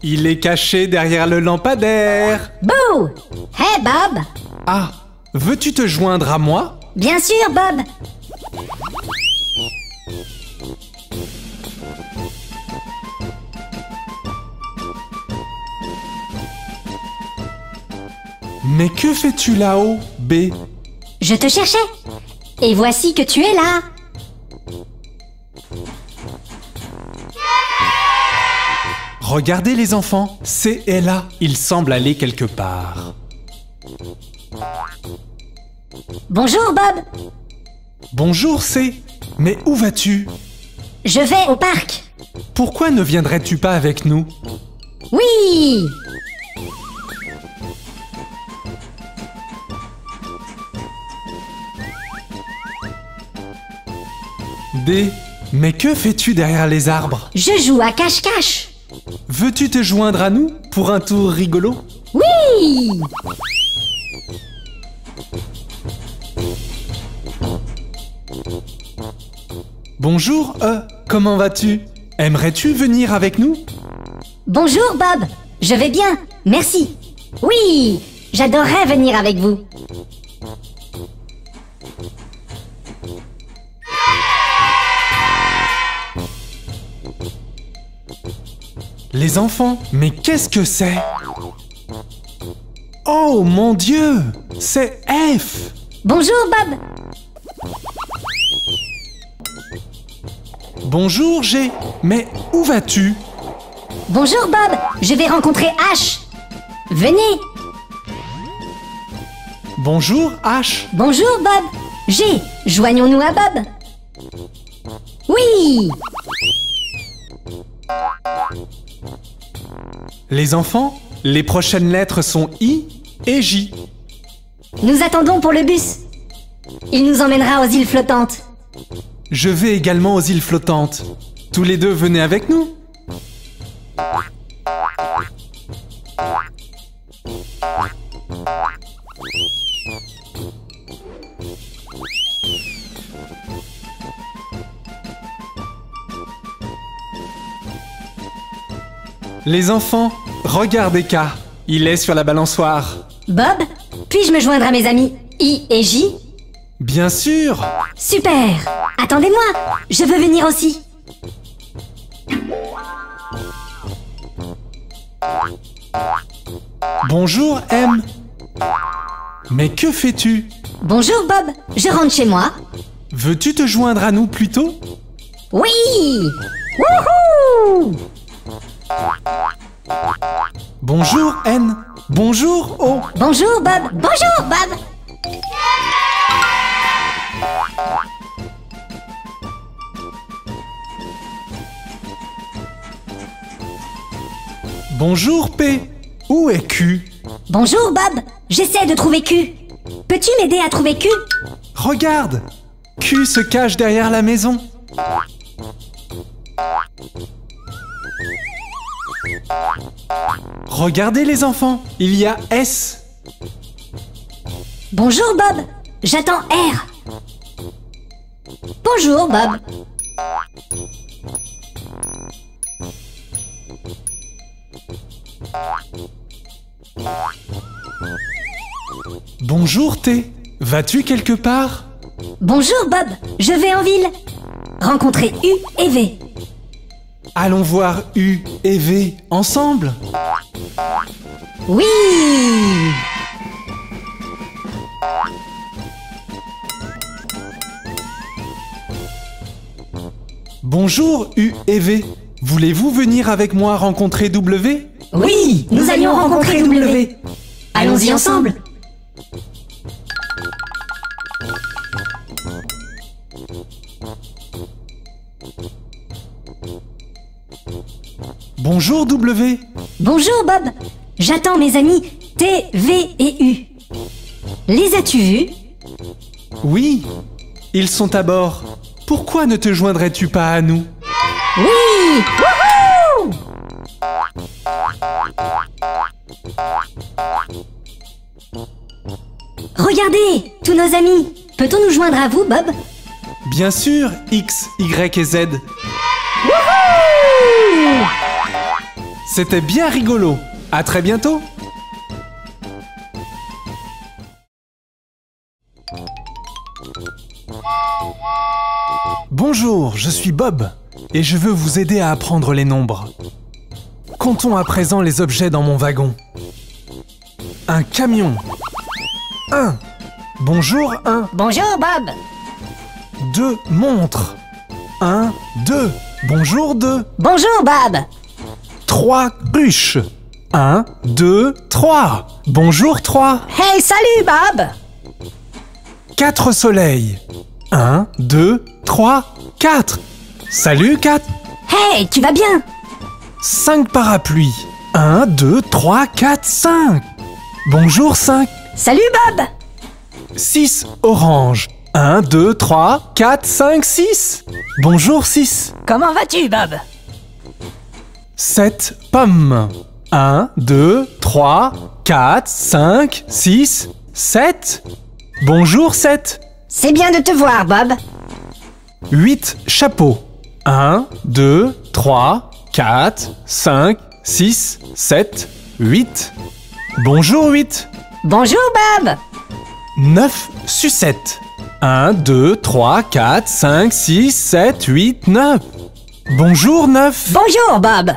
Il est caché derrière le lampadaire.
Bouh! Hey Bob!
Ah, veux-tu te joindre à moi?
Bien sûr Bob!
Mais que fais-tu là-haut, B?
Je te cherchais! Et voici que tu es là!
Regardez les enfants, C est là. Il semble aller quelque part.
Bonjour Bob!
Bonjour C. Mais où vas-tu?
Je vais au parc!
Pourquoi ne viendrais-tu pas avec nous?
Oui!
D. Mais que fais-tu derrière les arbres?
Je joue à cache-cache!
Veux-tu te joindre à nous pour un tour rigolo?
Oui!
Bonjour E. Comment vas-tu? Aimerais-tu venir avec nous?
Bonjour Bob! Je vais bien, merci! Oui! J'adorerais venir avec vous!
Les enfants, mais qu'est-ce que c'est? Oh mon Dieu! C'est F!
Bonjour Bob!
Bonjour G. Mais où vas-tu?
Bonjour Bob! Je vais rencontrer H! Venez!
Bonjour H.
Bonjour Bob! G! Joignons-nous à Bob! Oui!
Les enfants, les prochaines lettres sont I et J.
Nous attendons pour le bus. Il nous emmènera aux îles flottantes.
Je vais également aux îles flottantes. Tous les deux venez avec nous. Les enfants, regarde Eka. Il est sur la balançoire.
Bob, puis-je me joindre à mes amis I et J?
Bien sûr.
Super! Attendez-moi, je veux venir aussi.
Bonjour M. Mais que fais-tu?
Bonjour Bob, je rentre chez moi.
Veux-tu te joindre à nous plus tôt?
Oui! Wouhou!
Bonjour N. Bonjour O.
Bonjour Bob, bonjour Bob!
Bonjour P. Où est Q?
Bonjour Bob, j'essaie de trouver Q. Peux-tu m'aider à trouver Q?
Regarde! Q se cache derrière la maison. Regardez les enfants, il y a S.
Bonjour Bob, j'attends R. Bonjour Bob.
Bonjour T. Vas-tu quelque part?
Bonjour Bob, je vais en ville. Rencontrer U et V.
Allons voir U et V ensemble.
Oui!
Bonjour U et V. Voulez-vous venir avec moi rencontrer W?
Oui, nous allions rencontrer W. Allons-y ensemble.
Bonjour W.
Bonjour Bob, j'attends mes amis T, V et U. Les as-tu vus?
Oui, ils sont à bord. Pourquoi ne te joindrais-tu pas à nous?
Oui! Wouhou! Regardez, tous nos amis. Peut-on nous joindre à vous, Bob?
Bien sûr, X, Y et Z.
Wouhou!
C'était bien rigolo. À très bientôt. Bonjour, je suis Bob et je veux vous aider à apprendre les nombres. Comptons à présent les objets dans mon wagon. Un camion. 1. Bonjour 1.
Bonjour, Bob.
2 montres. 1, 2. Bonjour 2.
Bonjour, Bob.
3 ruches. 1, 2, 3. Bonjour 3.
Hey, salut, Bob.
4 soleils. 1, 2, 3, 4. Salut 4.
Hey, tu vas bien?
5 parapluies. 1, 2, 3, 4, 5. Bonjour 5.
Salut, Bob.
6 oranges. 1, 2, 3, 4, 5, 6. Bonjour 6.
Comment vas-tu, Bob?
7 pommes. 1, 2, 3, 4, 5, 6, 7. Bonjour 7.
C'est bien de te voir, Bob.
8 chapeaux. 1, 2, 3, 4, 5, 6, 7, 8. Bonjour 8.
Bonjour, Bob.
9 sucettes. 1, 2, 3, 4, 5, 6, 7, 8, 9. Bonjour 9.
Bonjour, Bob.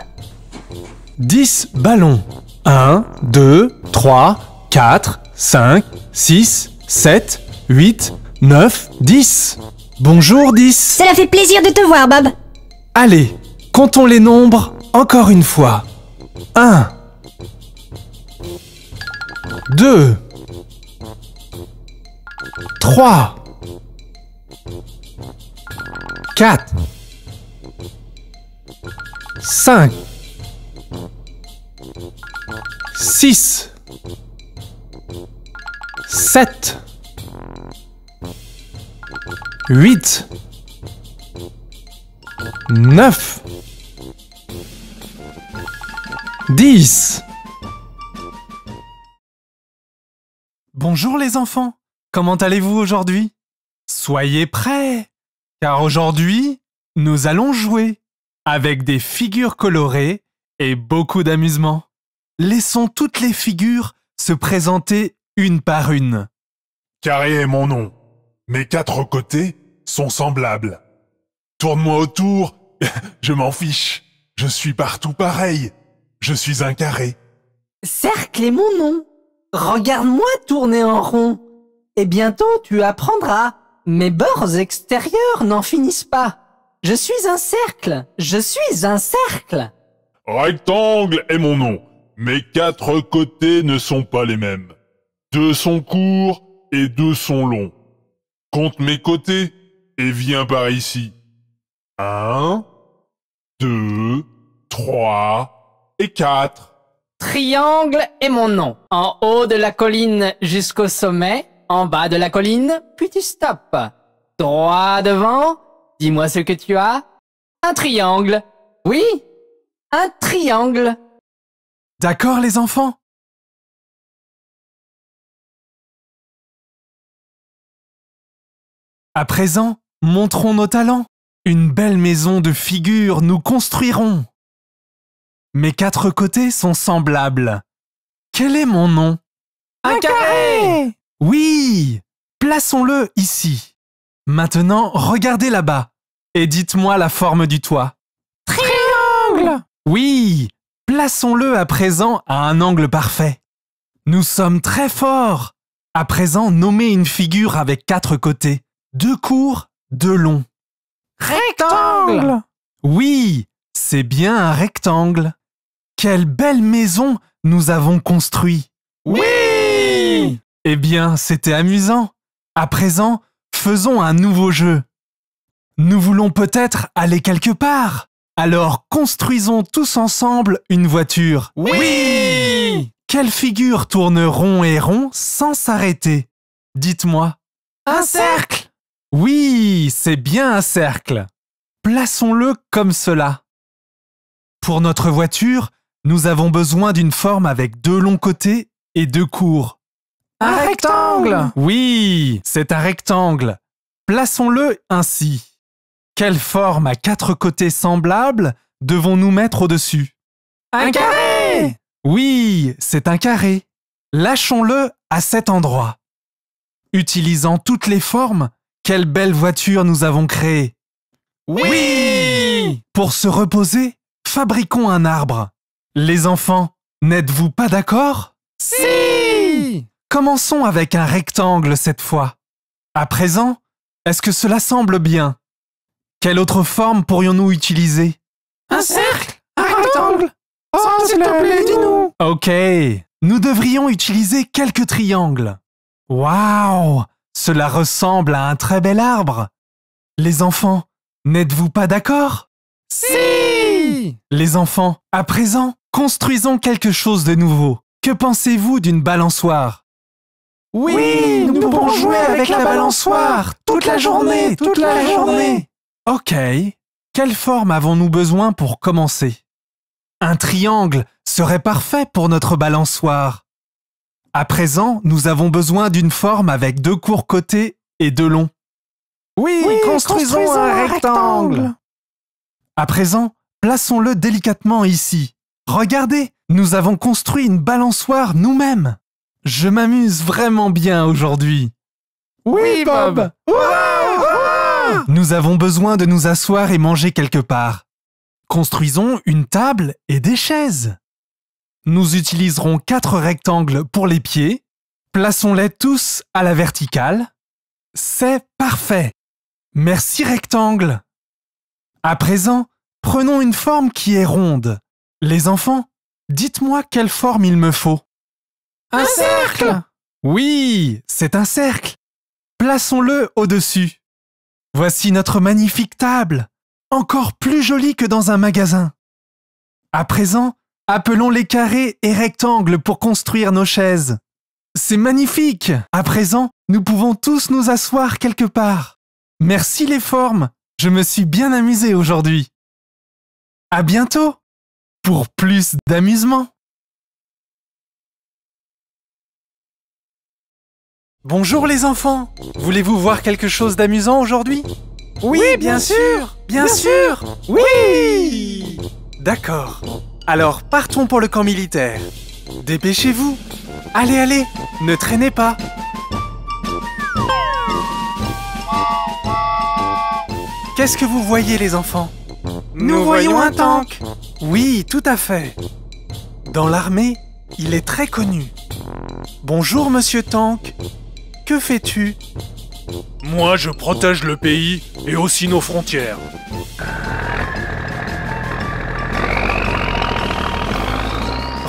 10 ballons. 1, 2, 3, 4, 5, 6, 7, 8, 9, 10. Bonjour 10.
Cela fait plaisir de te voir, Bob.
Allez, comptons les nombres encore une fois. 1, 2, 3, 4, 5, 6, 7, 8, 9, 10. Bonjour les enfants, comment allez-vous aujourd'hui? Soyez prêts, car aujourd'hui, nous allons jouer avec des figures colorées et beaucoup d'amusement. Laissons toutes les figures se présenter une par une.
Carré est mon nom. Mes 4 côtés sont semblables. Tourne-moi autour, je m'en fiche. Je suis partout pareil. Je suis un carré.
Cercle est mon nom. Regarde-moi tourner en rond. Et bientôt tu apprendras. Mes bords extérieurs n'en finissent pas. Je suis un cercle. Je suis un cercle.
Rectangle est mon nom. Mes 4 côtés ne sont pas les mêmes. 2 sont courts et 2 sont longs. Compte mes côtés et viens par ici. 1, 2, 3, et 4.
Triangle est mon nom. En haut de la colline jusqu'au sommet, en bas de la colline, puis tu stoppes. Droit devant, dis-moi ce que tu as. Un triangle. Oui, un triangle.
D'accord les enfants? À présent, montrons nos talents. Une belle maison de figures nous construirons. Mes 4 côtés sont semblables. Quel est mon nom?
Un carré.
Oui! Plaçons-le ici. Maintenant, regardez là-bas et dites-moi la forme du toit.
Triangle.
Oui! Plaçons-le à présent à un angle parfait. Nous sommes très forts. À présent, nommez une figure avec 4 côtés. 2 courts, 2 longs.
Rectangle.
Oui, c'est bien un rectangle. Quelle belle maison nous avons construite.
Oui.
Eh bien, c'était amusant. À présent, faisons un nouveau jeu. Nous voulons peut-être aller quelque part. Alors, construisons tous ensemble une voiture.
Oui.
Quelle figure tourne rond et rond sans s'arrêter? Dites-moi.
Un cercle.
Oui, c'est bien un cercle. Plaçons-le comme cela. Pour notre voiture, nous avons besoin d'une forme avec 2 longs côtés et 2 courts.
Un rectangle.
Oui, c'est un rectangle. Plaçons-le ainsi. Quelle forme à 4 côtés semblables devons-nous mettre au-dessus?
Un carré.
Oui, c'est un carré. Lâchons-le à cet endroit. Utilisant toutes les formes, quelle belle voiture nous avons créée.
Oui.
Pour se reposer, fabriquons un arbre. Les enfants, n'êtes-vous pas d'accord?
Si.
Commençons avec un rectangle cette fois. À présent, est-ce que cela semble bien? Quelle autre forme pourrions-nous utiliser?
Un cercle. Un rectangle. Oh, s'il te plaît, dis-nous.
Ok, nous devrions utiliser quelques triangles. Waouh, cela ressemble à un très bel arbre. Les enfants, n'êtes-vous pas d'accord?
Si.
Les enfants, à présent, construisons quelque chose de nouveau. Que pensez-vous d'une balançoire?
Oui, nous pouvons jouer avec la balançoire toute la journée, toute la journée.
Ok, quelle forme avons-nous besoin pour commencer? Un triangle serait parfait pour notre balançoire. À présent, nous avons besoin d'une forme avec 2 courts côtés et 2 longs.
Oui, construisons un rectangle.
À présent, plaçons-le délicatement ici. Regardez, nous avons construit une balançoire nous-mêmes. Je m'amuse vraiment bien aujourd'hui.
Oui, Bob.
Nous avons besoin de nous asseoir et manger quelque part. Construisons une table et des chaises. Nous utiliserons 4 rectangles pour les pieds. Plaçons-les tous à la verticale. C'est parfait. Merci rectangle. À présent, prenons une forme qui est ronde. Les enfants, dites-moi quelle forme il me faut.
Un cercle.
Oui, c'est un cercle. Plaçons-le au-dessus. Voici notre magnifique table, encore plus jolie que dans un magasin. À présent, appelons les carrés et rectangles pour construire nos chaises. C'est magnifique. À présent, nous pouvons tous nous asseoir quelque part. Merci les formes. Je me suis bien amusé aujourd'hui. À bientôt pour plus d'amusement. Bonjour les enfants. Voulez-vous voir quelque chose d'amusant aujourd'hui?
Oui, bien sûr.
Bien sûr. Oui. D'accord. Alors partons pour le camp militaire. Dépêchez-vous. Allez, allez, ne traînez pas. Qu'est-ce que vous voyez les enfants?
Nous voyons un tank.
Oui, tout à fait. Dans l'armée, il est très connu. Bonjour monsieur Tank. Que fais-tu?
Moi, je protège le pays et aussi nos frontières.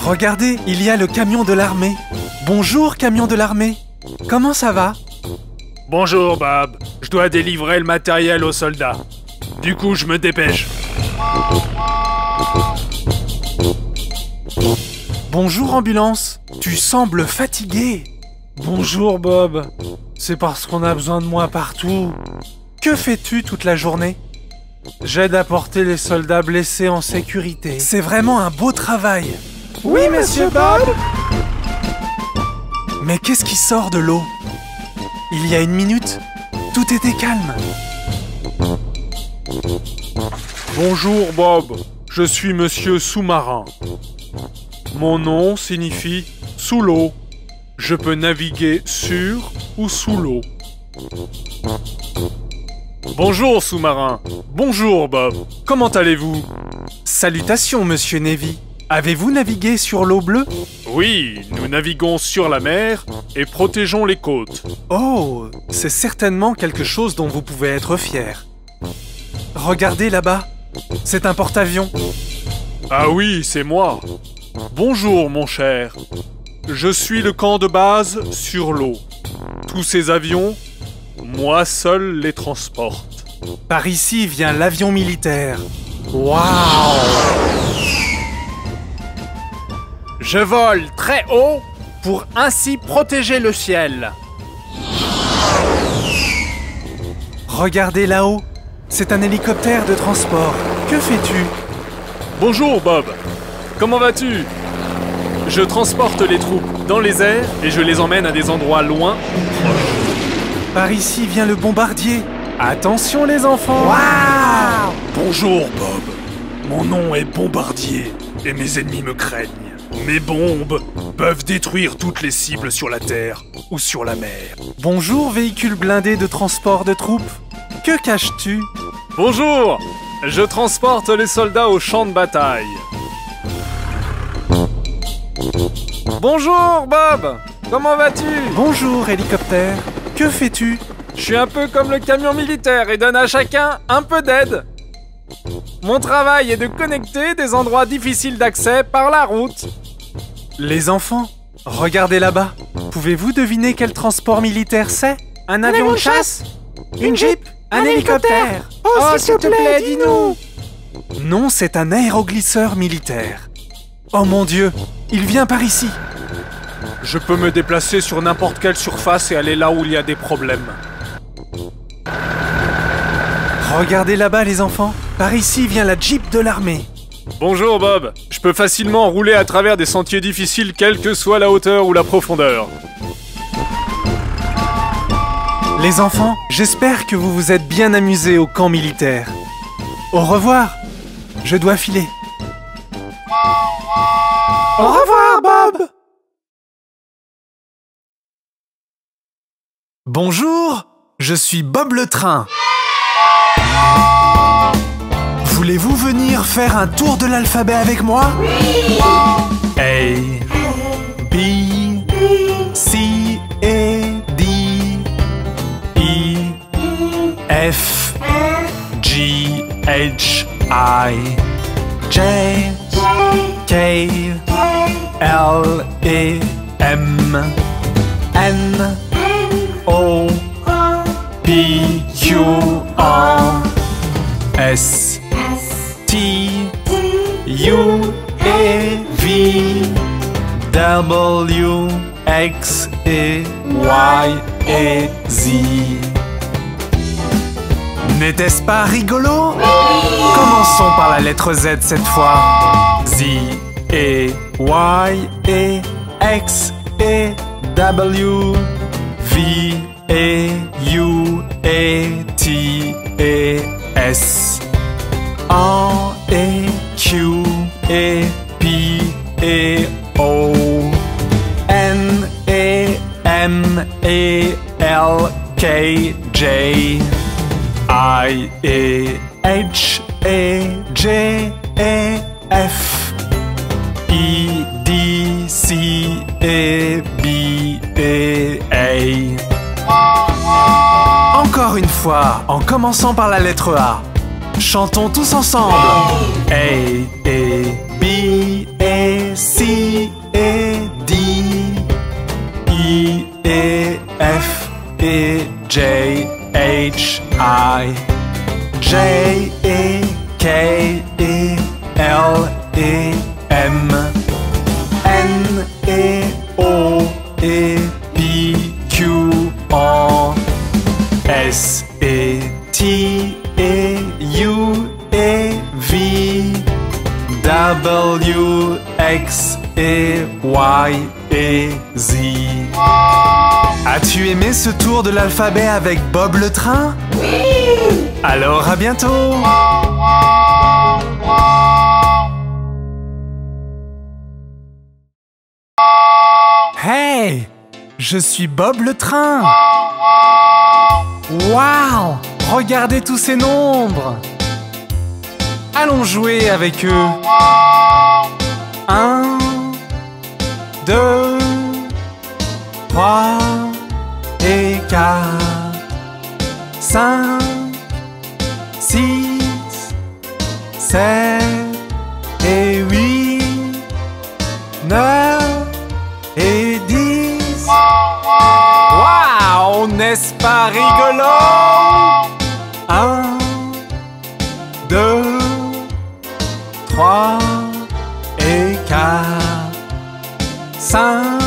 Regardez, il y a le camion de l'armée. Bonjour camion de l'armée. Comment ça va?
Bonjour, Bob. Je dois délivrer le matériel aux soldats. Du coup, je me dépêche.
Bonjour ambulance, tu sembles fatigué. Bonjour Bob, c'est parce qu'on a besoin de moi partout. Que fais-tu toute la journée? J'aide à porter les soldats blessés en sécurité. C'est vraiment un beau travail. Oui, monsieur Bob. Mais qu'est-ce qui sort de l'eau? Il y a une minute, tout était calme. Bonjour Bob, je suis monsieur sous-marin. Mon nom signifie sous l'eau. Je peux naviguer sur ou sous l'eau. Bonjour sous-marin. Bonjour Bob. Comment allez-vous? Salutations monsieur Navy. Avez-vous navigué sur l'eau bleue? Oui, nous naviguons sur la mer et protégeons les côtes. Oh, c'est certainement quelque chose dont vous pouvez être fier. Regardez là-bas, c'est un porte-avions. Ah oui, c'est moi. Bonjour mon cher. Je suis le camp de base sur l'eau. Tous ces avions, moi seul les transporte. Par ici vient l'avion militaire. Waouh! Je vole très haut pour ainsi protéger le ciel. Regardez là-haut, c'est un hélicoptère de transport. Que fais-tu? Bonjour Bob, comment vas-tu? Je transporte les troupes dans les airs et je les emmène à des endroits loin ou proches. Par ici vient le bombardier. Attention les enfants! Waouh! Bonjour Bob, mon nom est Bombardier et mes ennemis me craignent. Mes bombes peuvent détruire toutes les cibles sur la terre ou sur la mer. Bonjour véhicule blindé de transport de troupes. Que caches-tu? Bonjour, je transporte les soldats au champ de bataille. Bonjour Bob, comment vas-tu? Bonjour hélicoptère, que fais-tu? Je suis un peu comme le camion militaire et donne à chacun un peu d'aide. Mon travail est de connecter des endroits difficiles d'accès par la route. Les enfants, regardez là-bas. Pouvez-vous deviner quel transport militaire c'est? Un avion de chasse? Une jeep? Un hélicoptère? Oh, s'il te plaît, dis-nous! Non, c'est un aéroglisseur militaire. Oh mon Dieu, il vient par ici. Je peux me déplacer sur n'importe quelle surface et aller là où il y a des problèmes. Regardez là-bas les enfants, par ici vient la Jeep de l'armée. Bonjour Bob, je peux facilement rouler à travers des sentiers difficiles quelle que soit la hauteur ou la profondeur. Les enfants, j'espère que vous vous êtes bien amusés au camp militaire. Au revoir, je dois filer. Au revoir Bob. Bonjour, je suis Bob le train. Voulez-vous venir faire un tour de l'alphabet avec moi? A, B, C, A, D, E, F, G, H, I, J, K, L, E, M, N, O, P, Q, R, S, T, U, V, W, X, Y, Z. N'était-ce pas rigolo? Commençons par la lettre Z cette fois. Z, Y, X, W, V, U, T, S. R, Q, P, O, N, M, L, K, J, I, H, J, F, E, D, C, B, A. Encore une fois, en commençant par la lettre A. Chantons tous ensemble. A, B, C, D, E, F, J, H, I, J, K, L, M, E, Y et Z. As-tu aimé ce tour de l'alphabet avec Bob le train? Oui! Alors à bientôt! Hey! Je suis Bob le train! Waouh! Regardez tous ces nombres! Allons jouer avec eux! 1, 2, 3 et 4, 5, 6, 7 et 8, 9 et 10. Waouh, n'est-ce pas rigolo? 1, 2, 3 et 4, 5,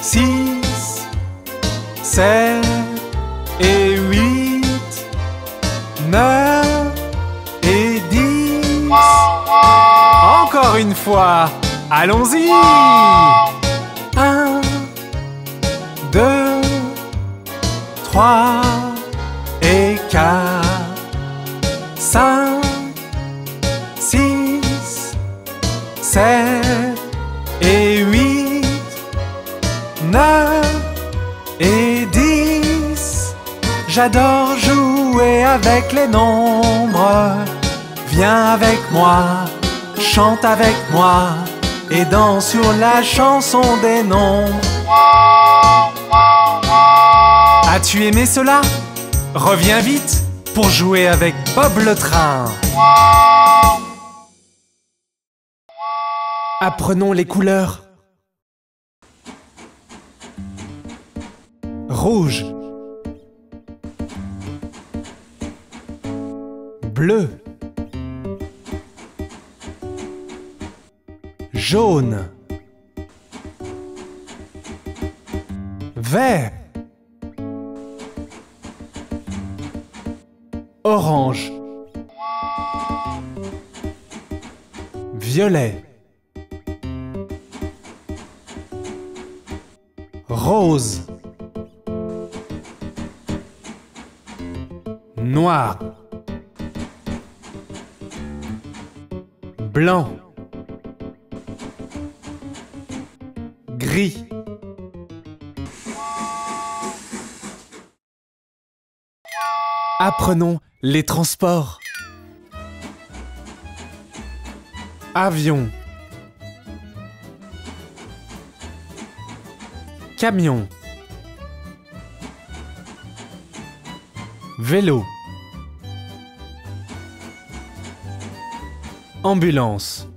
6, 7 et 8, 9 et 10. Encore une fois, allons-y. 1, 2, 3 et 4, 5, 6, 7 et 8, 9 et 10. J'adore jouer avec les nombres. Viens avec moi, chante avec moi et danse sur la chanson des nombres. As-tu aimé cela? Reviens vite pour jouer avec Bob le train. Apprenons les couleurs. Rouge, bleu, jaune, vert, orange, violet, rose, noir, blanc, gris. Apprenons les transports. Avion, camion, vélo, ambulance,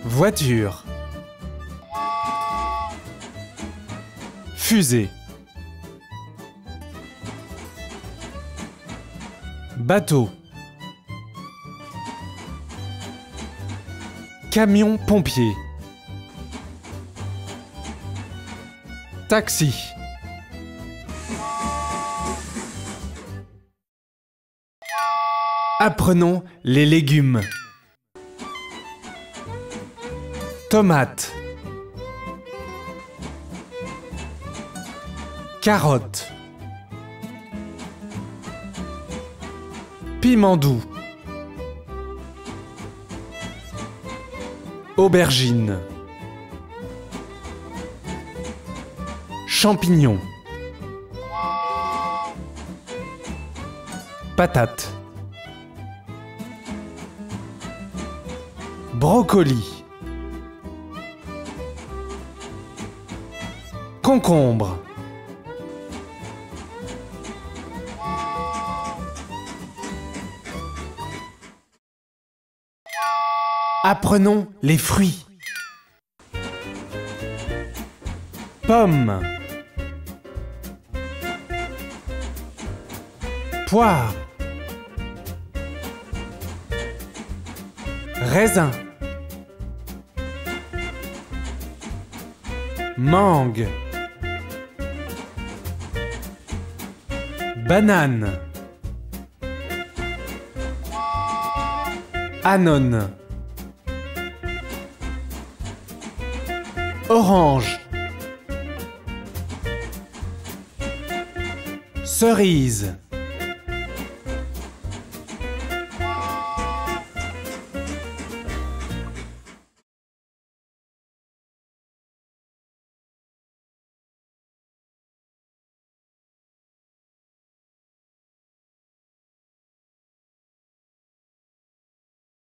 voiture, fusée, bateau, camion pompier, taxi. Apprenons les légumes. Tomates, carottes, piment doux, aubergine, champignons, patates, brocoli, concombre, apprenons les fruits. Pommes, poire, raisin, mangue, banane, Anon. Orange. Cerise.